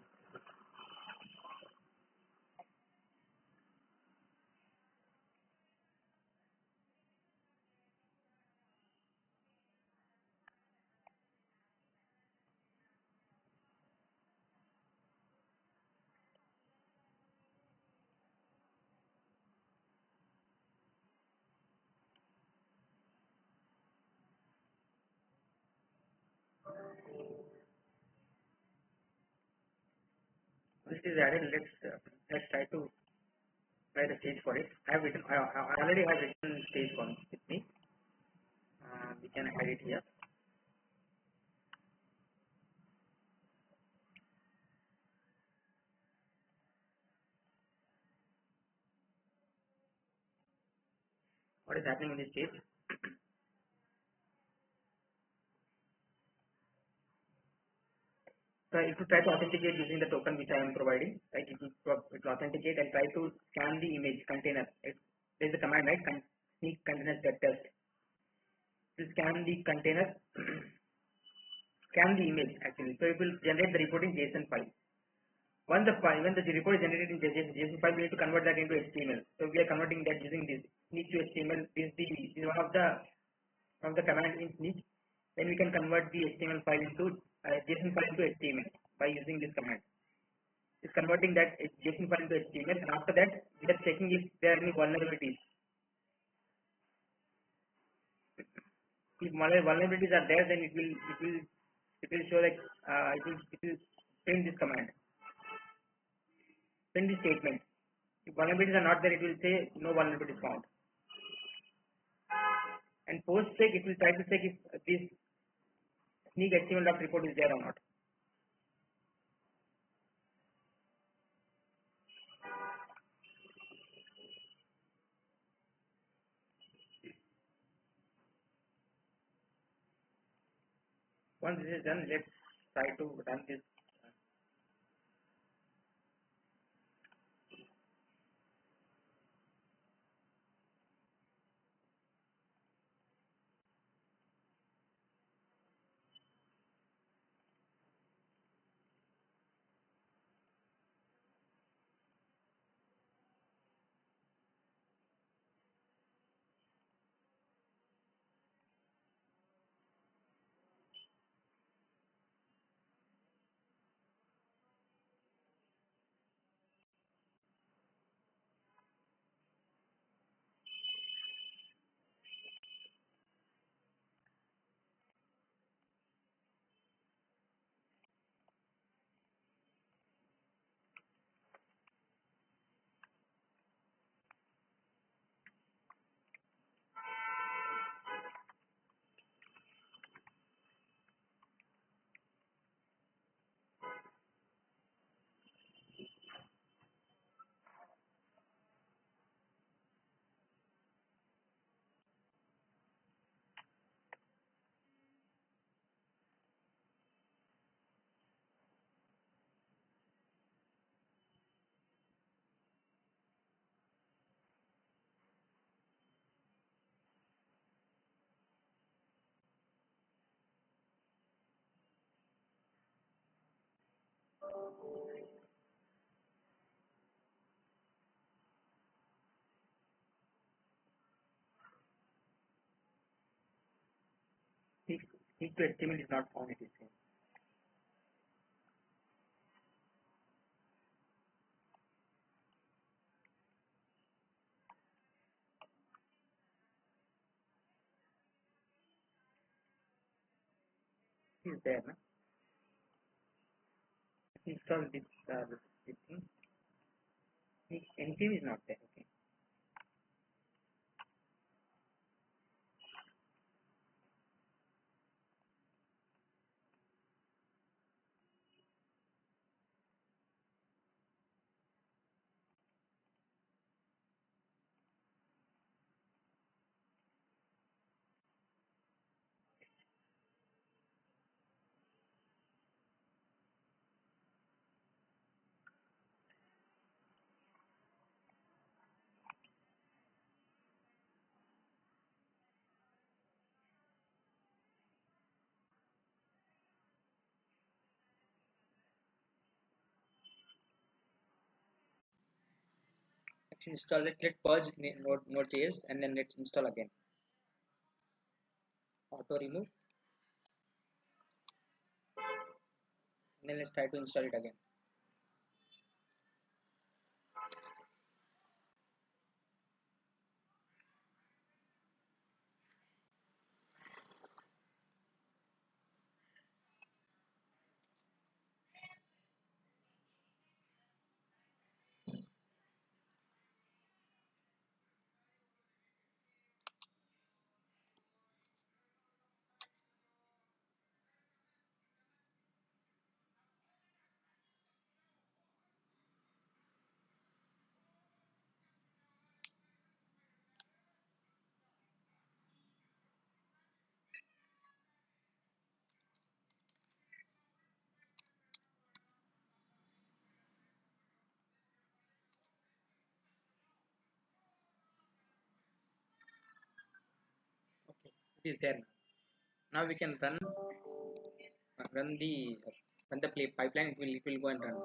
this is added, let's try to write a stage for it. I already have written stage one with me. We can add it here. What is happening in this stage? So if you try to authenticate using the token which I am providing, right, it will authenticate and try to scan the image container. There is a command, right, snyk containers get test. To scan the container, scan the image actually. So it will generate the reporting JSON file. When the report is generated in JSON file, we need to convert that into HTML. So we are converting that using this snyk to HTML. This is one of the command in snyk. Then we can convert the HTML file into JSON file into HTML by using this command. It's converting that JSON file into HTML, and after that, we are checking if there are any vulnerabilities. If vulnerabilities are there, then it will show like it will print this command, print this statement. If vulnerabilities are not there, it will say no vulnerabilities found. And post check, it will try to check if this snyk HTML report is there or not. Once this is done, let's try to run this. Snyk to HTML is not found, it is saying. It is there, no? Install this thing. 𝐿 is not there. Okay. Actually install it, let purge node.js and then let's install again. Auto remove. And then let's try to install it again.
It is there. Now we can run the play pipeline. It will go and run.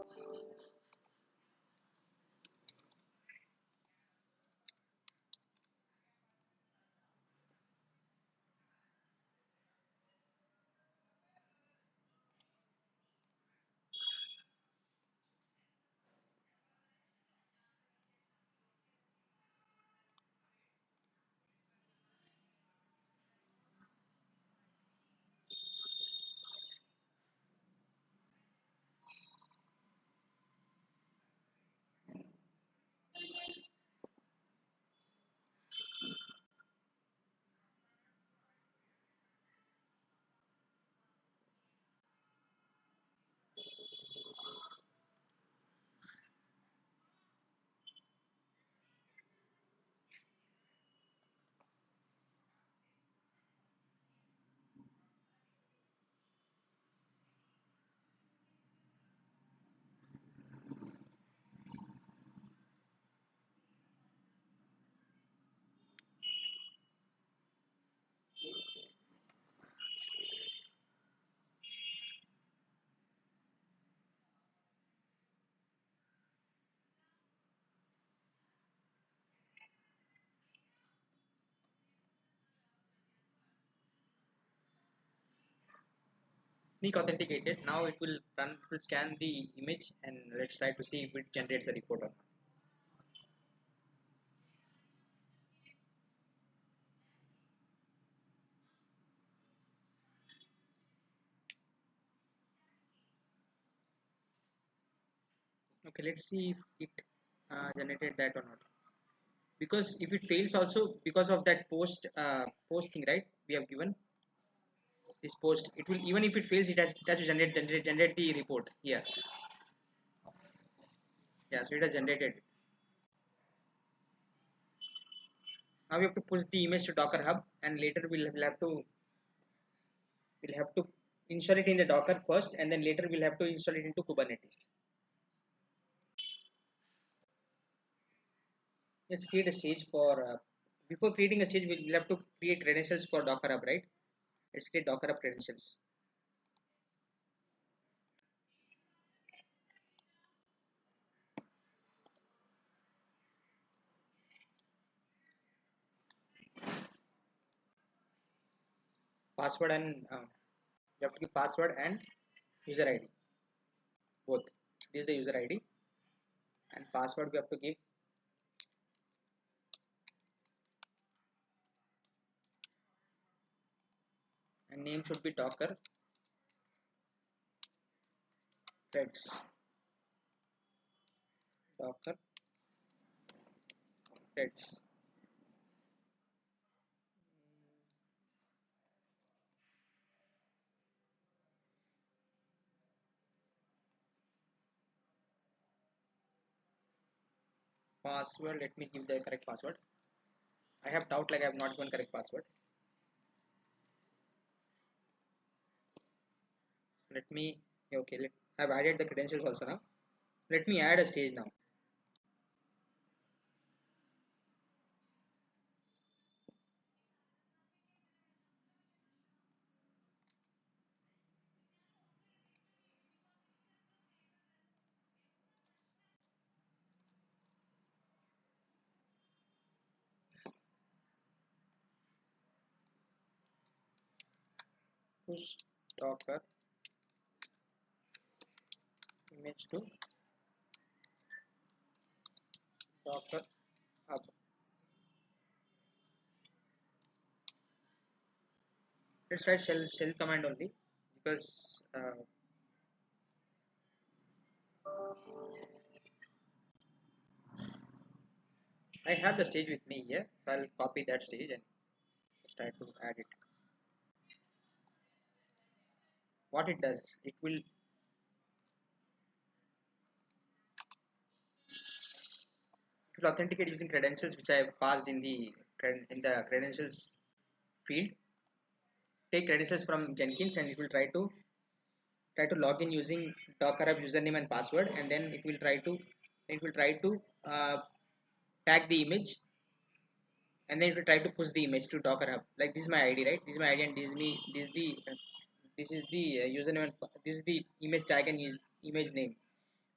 Snyk authenticated. Now it will run. It will scan the image and let's try to see if it generates a report or not. Okay, let's see if it generated that or not. Because if it fails also because of that posting, right, we have given this post, it will, even if it fails, it has to generate the report here. Yeah, so it has generated it. Now we have to push the image to Docker Hub, and later we'll have to install it in the Docker first, and then later we'll have to install it into Kubernetes. Let's create a stage for before creating a stage we'll have to create credentials for Docker Hub, right? Let's create Docker Hub credentials. Password and you have to give password and user ID, both. This is the user ID, and password we have to give. And name should be Docker threads. Docker threads. Password, let me give the correct password. I have doubt like I have not given correct password. Let me, okay, I've added the credentials also now. Let me add a stage now. Push Docker image to Docker Hub. Let's write shell command only, because I have the stage with me here. So I'll copy that stage and try to add it. What it does, it will authenticate using credentials which I have passed in the credentials field. Take credentials from Jenkins, and it will try to log in using Docker Hub username and password, and then it will try to uh, tag the image and then if you try to push the image to Docker Hub, like this is my ID, right? This is my ID, and this is me. This is the username, and this is the image tag and image name.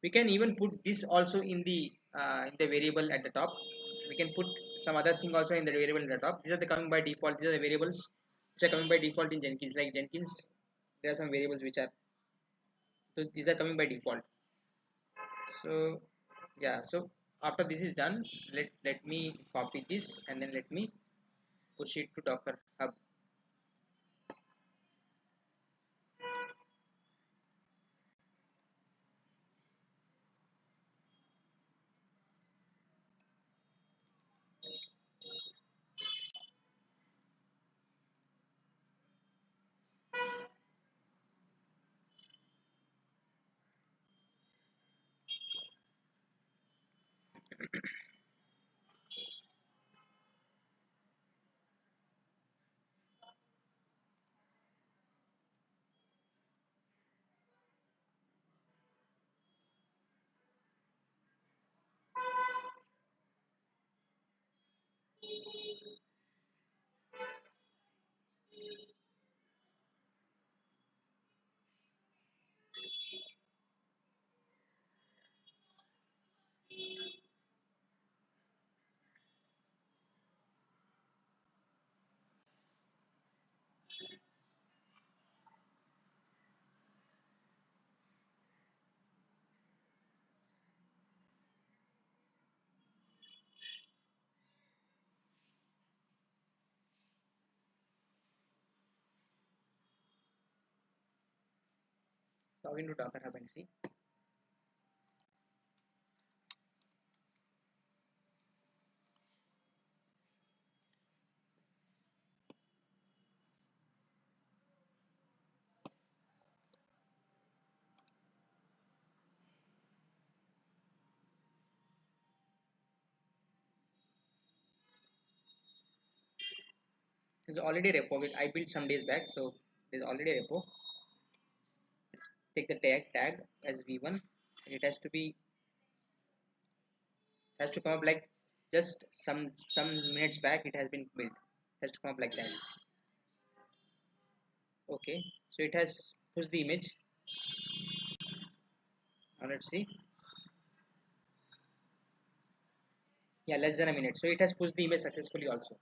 We can even put this also in the variable at the top. We can put some other thing also in the variable at the top. These are the coming by default. These are the variables which are coming by default in Jenkins. Like Jenkins, there are some variables which are, so these are coming by default. So yeah, so after this is done, let me copy this and then let me push it to Docker Hub. Log into Docker Hub and see. There's already a repo which I built some days back, so there's already a repo. Let's take the tag as v1, and it has to come up like just some minutes back it has been built. It has to come up like that. Okay, so it has pushed the image. Now let's see. Yeah, less than a minute. So it has pushed the image successfully also.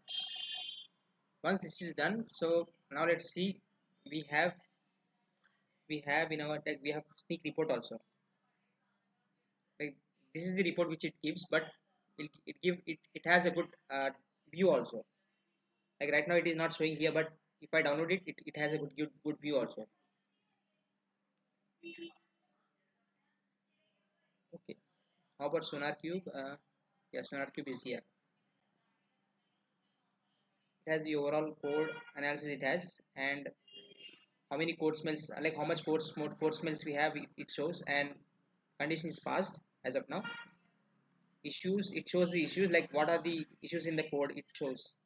Once this is done, so now let's see. We have in our tag, we have Snyk report also. Like this is the report which it gives, but it has a good view also. Like right now it is not showing here, but if I download it, it has a good view also. Okay, how about SonarQube? Yeah, SonarQube is here. It has the overall code analysis it has, and how many code smells, like how much code smells we have, it shows, and condition is passed as of now. Issues, it shows the issues, like what are the issues in the code, it shows.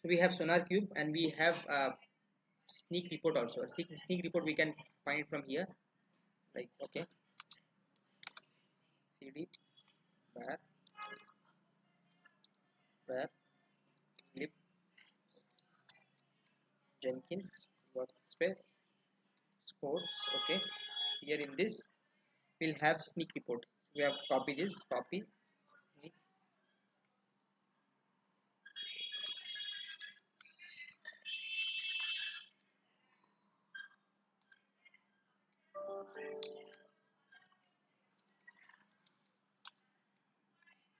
So we have SonarQube and we have Snyk report also. Snyk report we can find it from here. Like okay, cd where lib Jenkins workspace scores. Okay, here in this we'll have Snyk report. We have copy this, copy Snyk.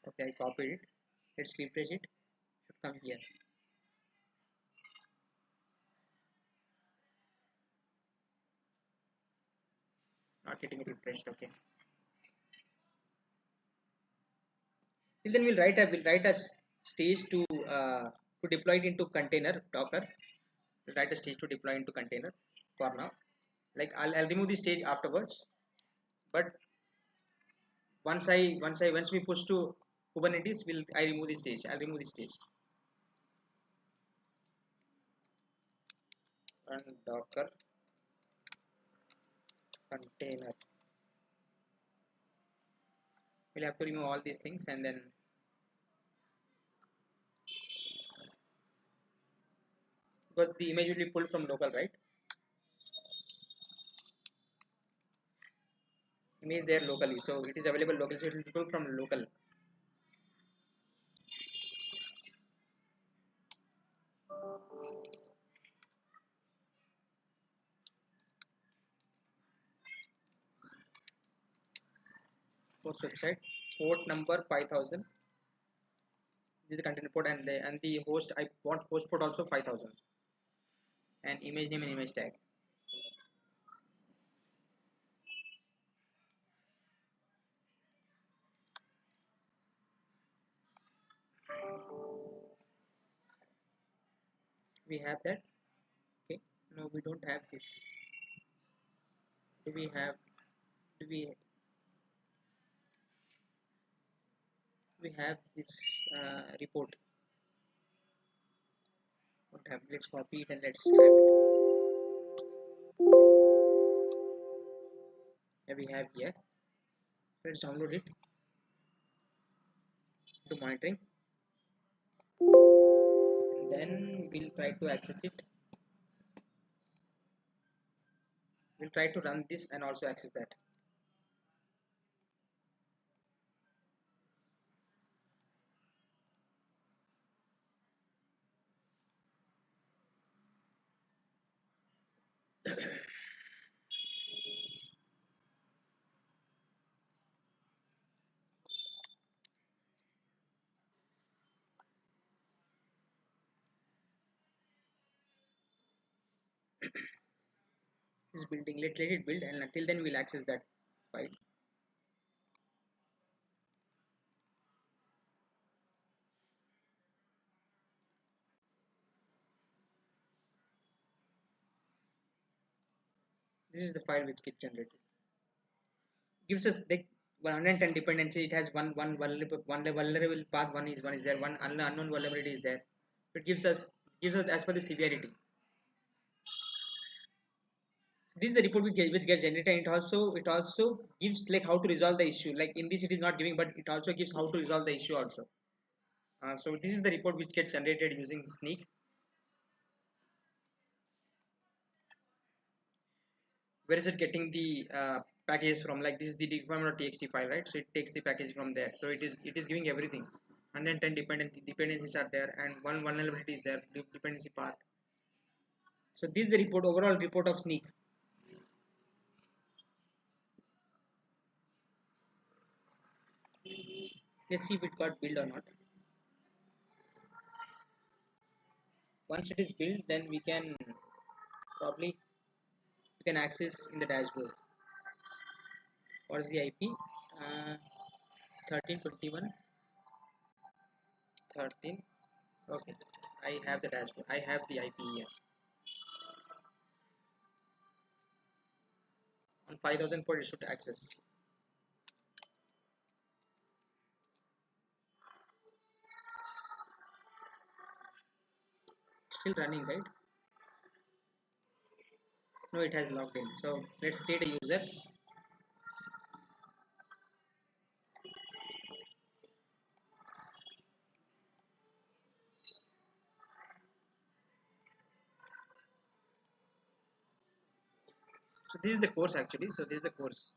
Okay, I copied it. Let's refresh it. Should come here. Not getting it refreshed. Okay. Till then we'll write a stage to deploy it into container Docker. We'll write a stage to deploy into container for now. Like I'll remove the stage afterwards. But once we push to Kubernetes, I remove the stage. I'll remove the stage. And Docker container. we'll have to remove all these things, and then because the image will be pulled from local, right? Image there locally, so it is available locally, so it will be pulled from local. Host website, port number 5000. This is the container port, and the host, I want host port also 5000, and image name and image tag. We have that. Okay, no, we don't have this. Do we have? Do we have this report? Don't have. Let's copy it and let's have it. Yeah, we have here. Let's download it to monitoring, and then we'll try to access it. We'll try to run this and also access that. This building, let it build, and until then we'll access that file. This is the file which gets generated. Gives us like 110 dependency. It has one vulnerable path. One is there. One unknown vulnerability is there. It gives us as per the severity. This is the report which gets generated. It also gives like how to resolve the issue. Like in this it is not giving, but it also gives how to resolve the issue also. So this is the report which gets generated using Snyk. Where is it getting the packages from? Like this is the dependency.txt file, right? So it takes the package from there. So it is giving everything. 110 dependencies are there, and one vulnerability is there, dependency path. So this is the report, overall report of Snyk. Let's see if it got built or not. Once it is built, then we can access in the dashboard. What is the IP? 1321 13. Okay, I have the dashboard. I have the IP. Yes, on 5000 port it should access. Still running, right? No, it has logged in. So let's create a user. So this is the course actually. So this is the course.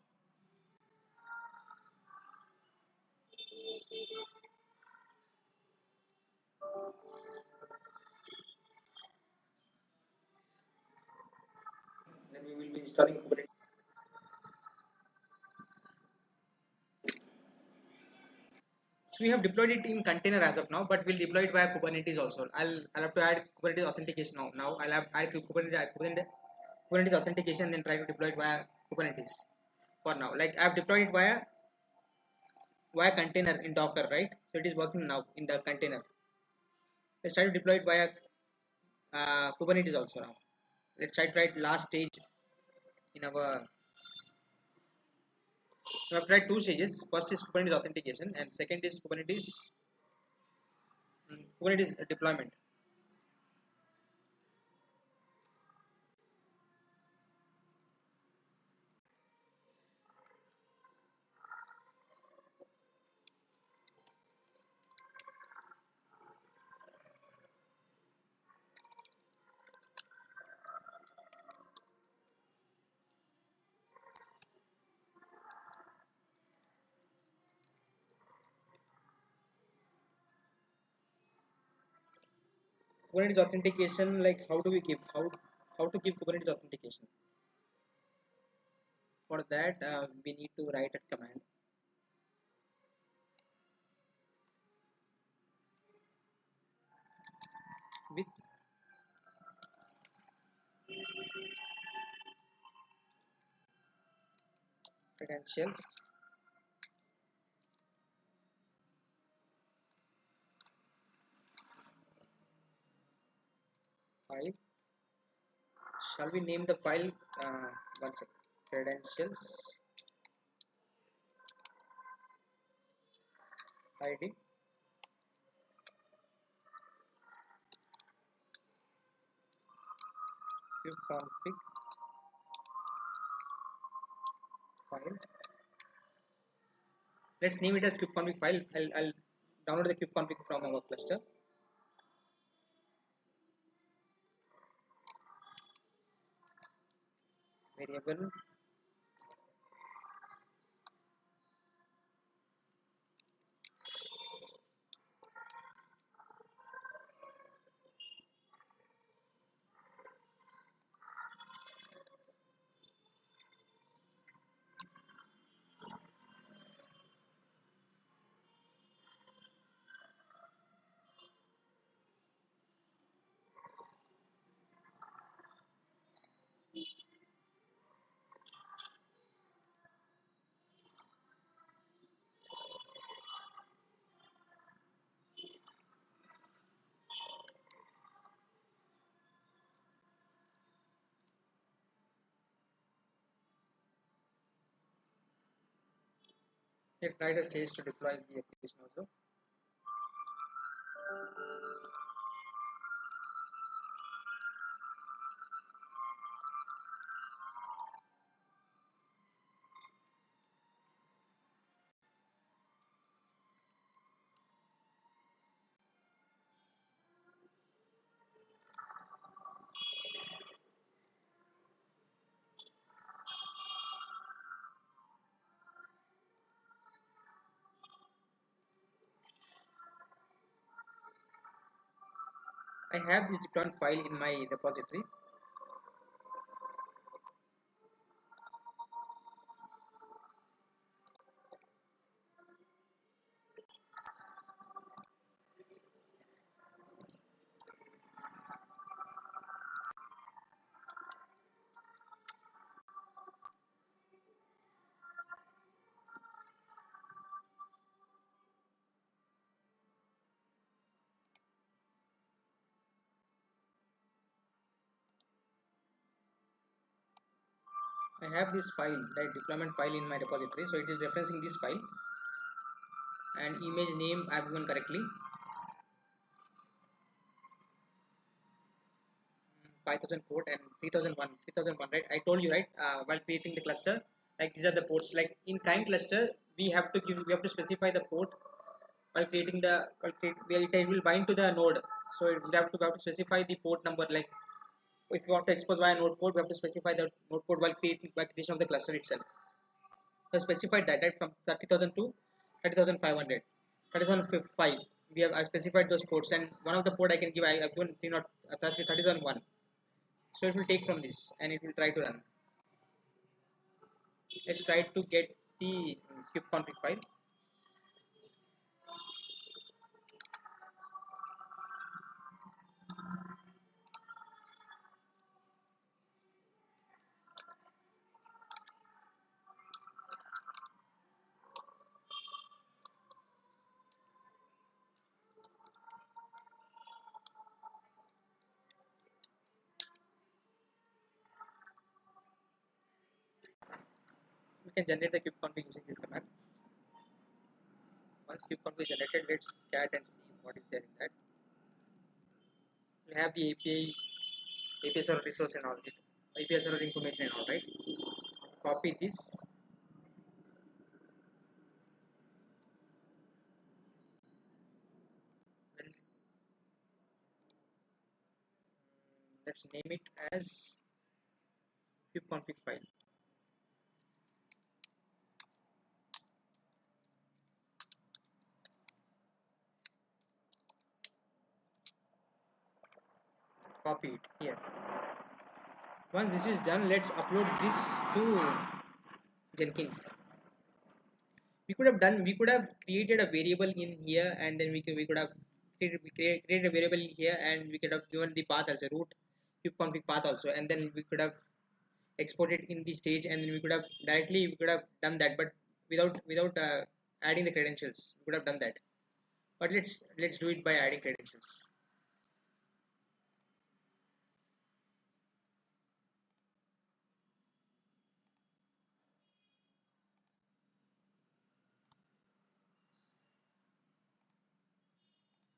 Then we will be installing Kubernetes. So we have deployed it in container as of now, but we'll deploy it via Kubernetes also. I'll have to add Kubernetes authentication now. I'll have add Kubernetes authentication, then try to deploy it via Kubernetes. For now, like I've deployed it via container in Docker, right? So it is working now in the container. Let's try to deploy it via Kubernetes also now. Let's try to write last stage in our. We have tried two stages. First is Kubernetes authentication, and second is Kubernetes deployment. Kubernetes authentication, like how do we give how to give Kubernetes authentication? For that, we need to write a command with credentials file. Shall we name the file? One second. Credentials ID kubeconfig file. Let's name it as kubeconfig file. I'll download the kubeconfig from our cluster. Variable Let's write a stage to deploy the application also. I have this deployment file in my repository. I have this file, that deployment file in my repository, so it is referencing this file, and image name I have given correctly, 5000 port and 3001, right? I told you, right, while creating the cluster, like these are the ports. Like in kind cluster, we have to specify the port while creating the it will bind to the node, so we have to specify the port number. Like if you want to expose via node port, we have to specify the node port while creation of the cluster itself. So specified that, right, from 30,000 to 30,500, 30,005. I specified those ports, and one of the port I can give, I've given 30,001. So it will take from this and it will try to run. Let's try to get the kubeconfig file. We can generate the kubeconfig using this command. Once kubeconfig is generated, let's scat and see what is there in that. We have the API server resource and all, API server information and all, right? Copy this. And let's name it as kubeconfig file. copy it here. Once this is done, let's upload this to Jenkins. We could have created a variable in here, and then we could have created a variable in here, and we could have given the path as a root kubeconfig path also, and then we could have exported in the stage, and then we could have done that, but without adding the credentials. We could have done that, but let's do it by adding credentials.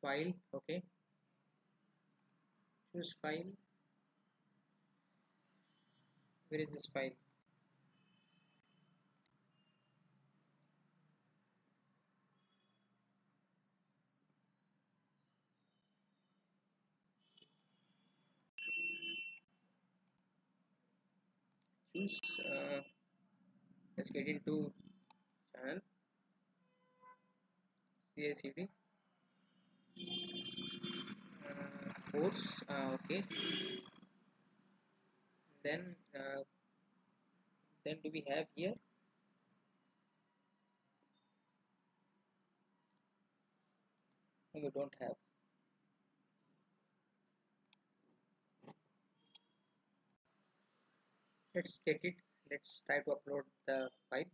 File, okay, choose file. Where is this file? Choose let's get into channel cicd course, okay. Then do we have here? No, we don't have. Let's get it. Let's try to upload the file.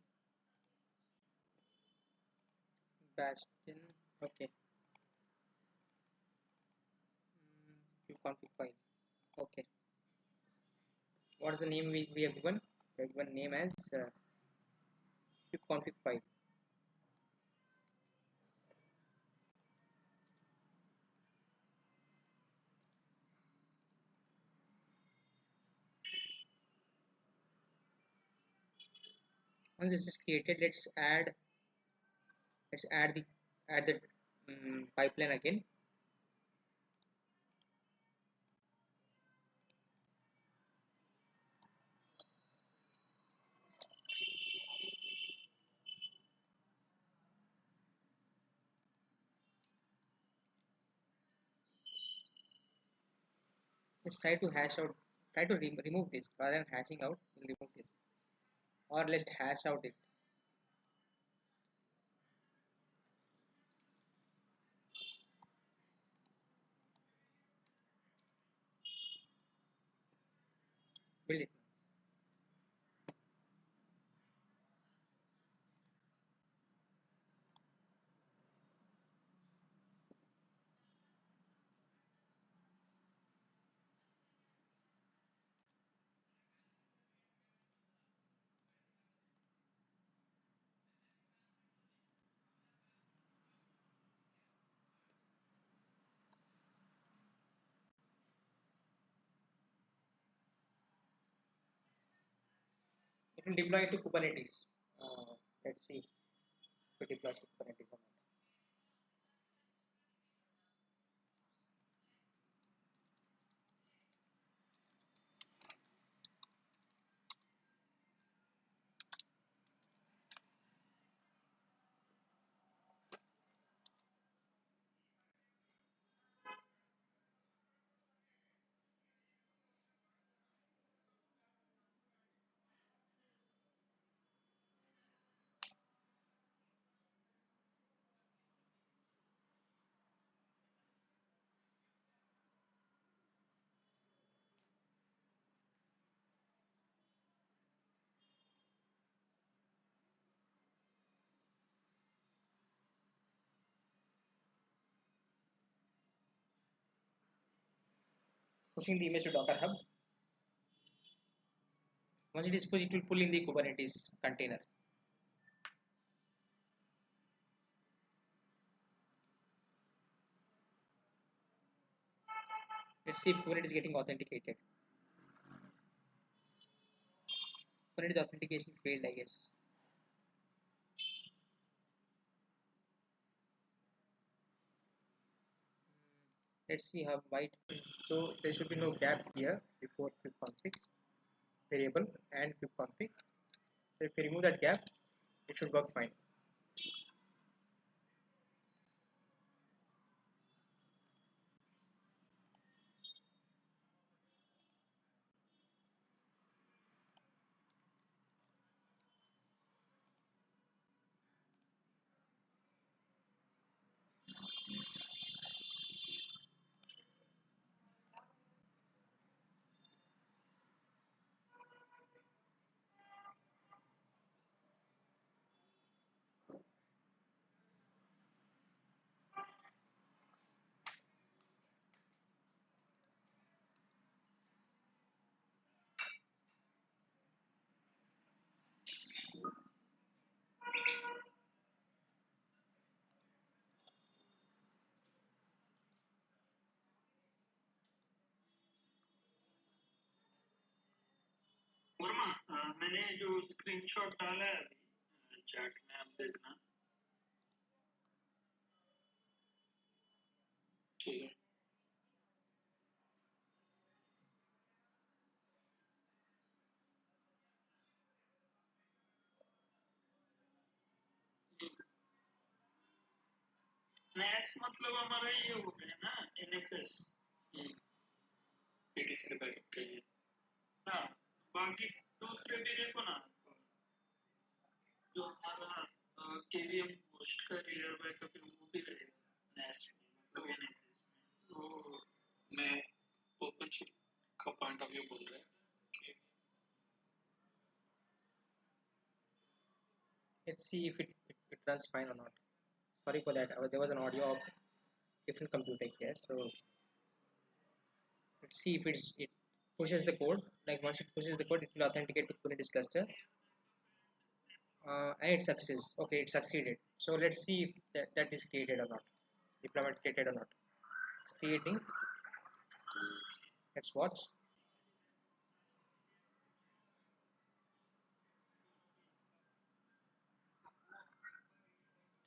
Bastion, okay. Kubeconfig file, okay. What is the name we have given? We have given name as kubeconfig file. Once this is created, let's add the pipeline again. Let's try to remove this rather than hashing out. We'll remove this, or let's hash out it. Build it. It will deploy to Kubernetes. Let's see if it deploys to Kubernetes or not. Pushing the image to Docker Hub. Once it is pushed, it will pull in the Kubernetes container. Let's see if Kubernetes is getting authenticated. Kubernetes authentication failed, I guess. Let's see how wide. So there should be no gap here before kubeconfig variable and kubeconfig. So if we remove that gap, it should work fine.
Screenshot डाला है अभी chat में, आप देखना। ठीक है। नेस मतलब हमारा ये हो गया ना, एनएफएस पीटीसी के बैकअप के लिए। हाँ, बाकी दूसरे भी देखो ना, जो हमारा केवीएम होस्ट का रीडर बैकअप है वो भी रहेगा नेस में, मतलब एनएफएस में। वो मैं ओपनशिफ्ट का पॉइंट ऑफ व्यू बोल रहा है।
Let's see if it runs fine or not. Sorry for that. There was an audio of different computer here. So let's see if it pushes the code. Like once it pushes the code, it will authenticate to Kubernetes cluster. And it succeeds. Okay, it succeeded. So let's see if that is created or not. Deployment created or not. It's creating. Let's watch.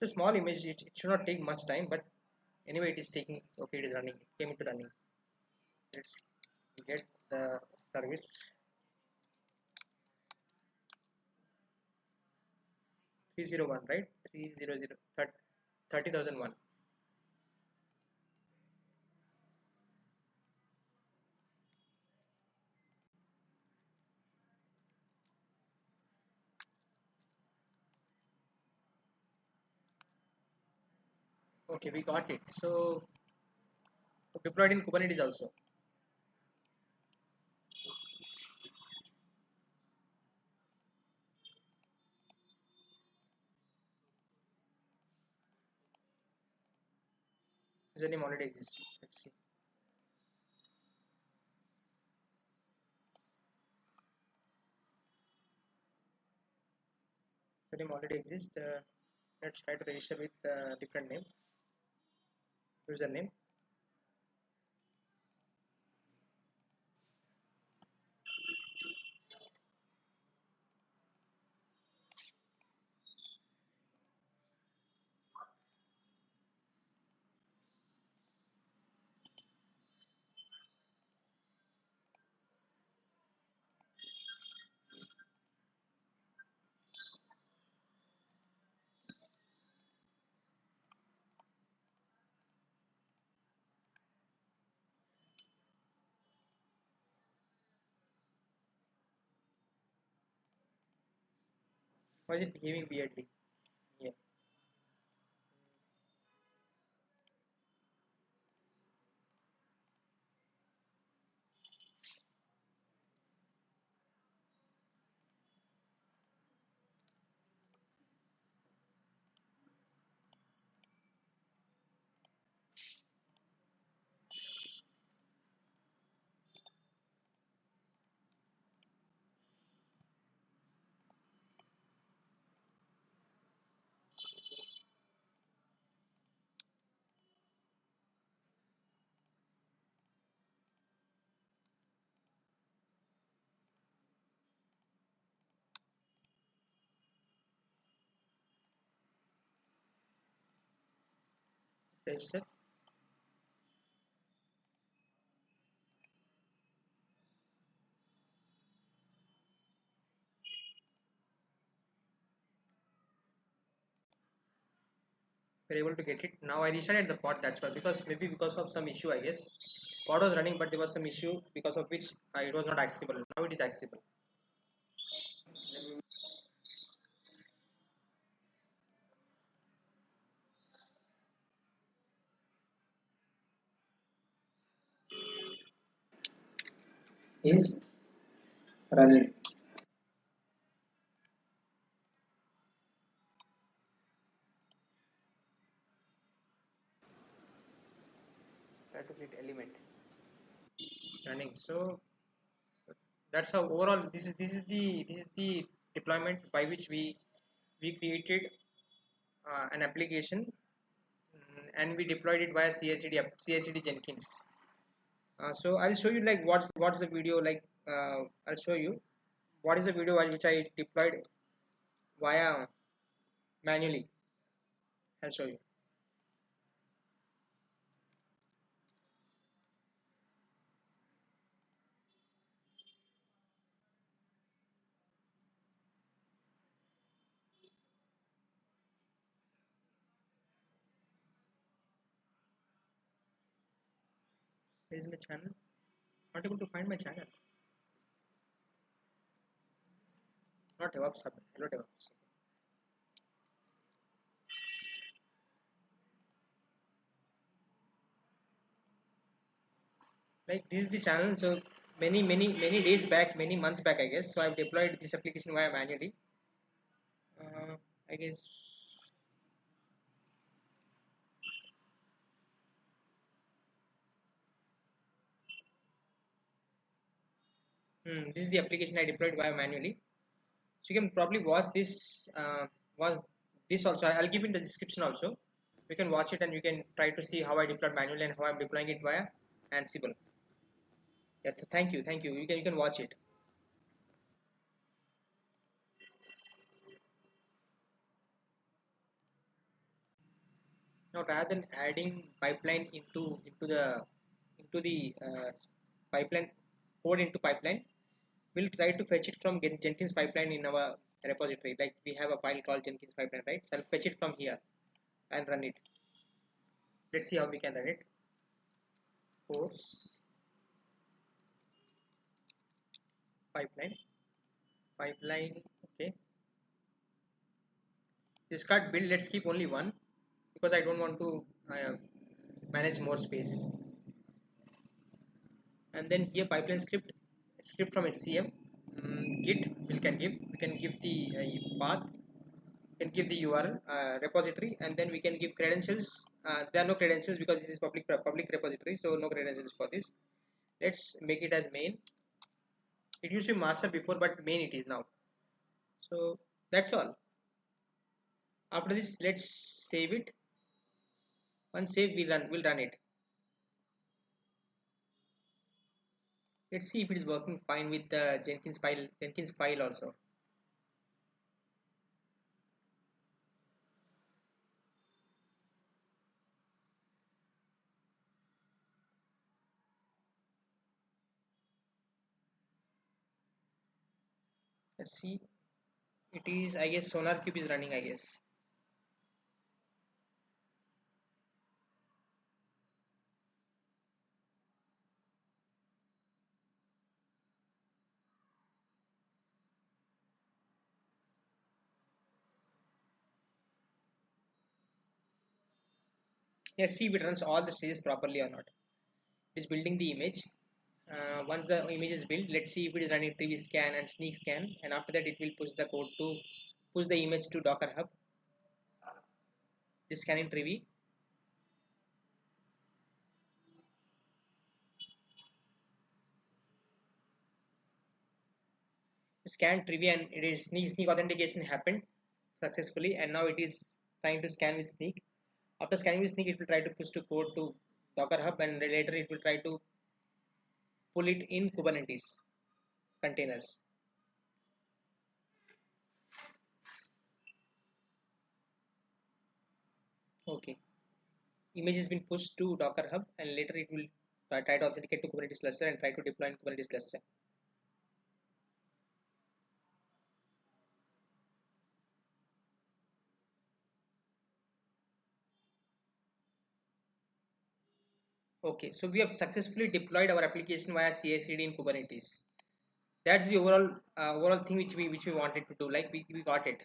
It's a small image. It should not take much time, but anyway, it is taking. Okay, it is running. It came into running. Let's get the service. 301, right? 300 30,001. Okay, we got it. So deployed in Kubernetes also. Username already exists. Let's see. Username already exists. Let's try to register with different name. Username. Why is it behaving weirdly? Yeah. Register. We're able to get it. Now I restarted the pod. That's why, because of some issue, I guess. Pod was running, but there was some issue because of which it was not accessible. Now it is accessible. Is running. Try to create element. Running. So that's how overall this is the deployment by which we created an application, and we deployed it via cicd Jenkins. So I'll show you like what's the video like. I'll show you what is the video which I deployed via manually. I'll show you. There is my channel. Not able to find my channel. Not DevOps Hub. Hello DevOps. Like this is the channel. So many days back, many months back, I guess. So I've deployed this application via manually. I guess. This is the application I deployed via manually. So you can probably watch this. Was this also? I'll give in the description also. You can watch it and you can try to see how I deployed manually and how I'm deploying it via Ansible. Yeah, thank you, thank you. You can watch it. Now rather than adding pipeline into the pipeline code into pipeline, we'll try to fetch it from Jenkins pipeline in our repository. Like we have a file called Jenkins pipeline, right? So I'll fetch it from here and run it. Let's see how we can run it. Course pipeline. Okay. Discard build. Let's keep only one because I don't want to manage more space. And then here pipeline script from SCM. Git we can give the path, can give the URL repository, and then we can give credentials. There are no credentials because this is public repository, so no credentials for this. Let's make it as main. It used to be master before, but main it is now. So that's all. After this, let's save it. Once save, we'll run it. Let's see if it is working fine with the Jenkins file also. Let's see. It is, I guess, SonarQube is running, I guess. Let's see if it runs all the stages properly or not. It is building the image. Once the image is built, let's see if it is running Trivy scan and Snyk scan, and after that it will push the code to push the image to Docker Hub. It is scanning Trivy. Scan Trivy and it is Snyk authentication happened successfully, and now it is trying to scan with Snyk. After scanning with Snyk, it will try to push the code to Docker Hub, and later it will try to pull it in Kubernetes containers. Okay, image has been pushed to Docker Hub, and later it will try to authenticate to Kubernetes cluster and try to deploy in Kubernetes cluster. Okay, so we have successfully deployed our application via cicd in Kubernetes. That's the overall thing which we wanted to do. Like we got it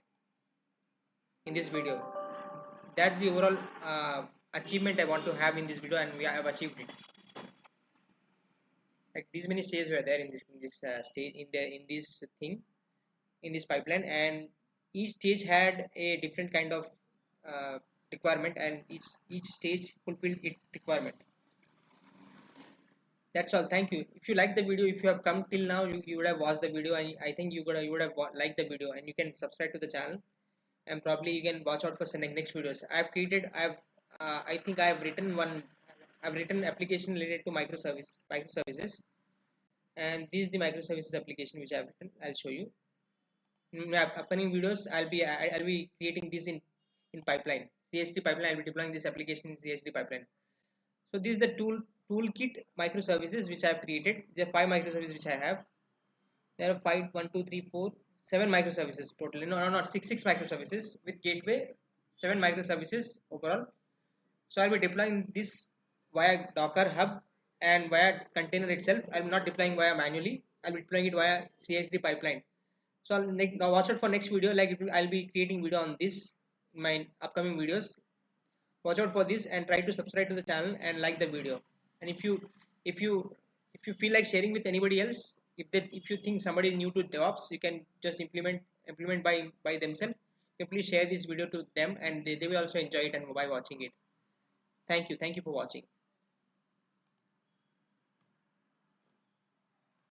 in this video. That's the overall achievement I want to have in this video, and we have achieved it. Like these many stages were there in this stage in this pipeline, and each stage had a different kind of requirement, and each stage fulfilled its requirement. That's all. Thank you. If you like the video, if you have come till now, you would have watched the video, and I think you would have liked the video, and you can subscribe to the channel, and probably you can watch out for some next videos. I think I've written application related to microservices, and this is the microservices application which I've written. I'll show you. In my upcoming videos, I'll be creating this in pipeline, CSD pipeline. I'll be deploying this application in CSD pipeline. So this is the toolkit microservices which I have created. There are 5 microservices which I have. There are 5, 1, 2, 3, 4, 7 microservices totally. No, not 6 microservices with gateway, 7 microservices overall. So I'll be deploying this via Docker Hub and via container itself. I'm not deploying via manually. I'll be deploying it via CSD pipeline. So now watch out for next video. Like I'll be creating video on this in my upcoming videos. Watch out for this and try to subscribe to the channel and like the video. And if you if you feel like sharing with anybody else, if you think somebody is new to DevOps, you can just implement by themselves. You can please share this video to them, and they will also enjoy it and by watching it. Thank you for watching.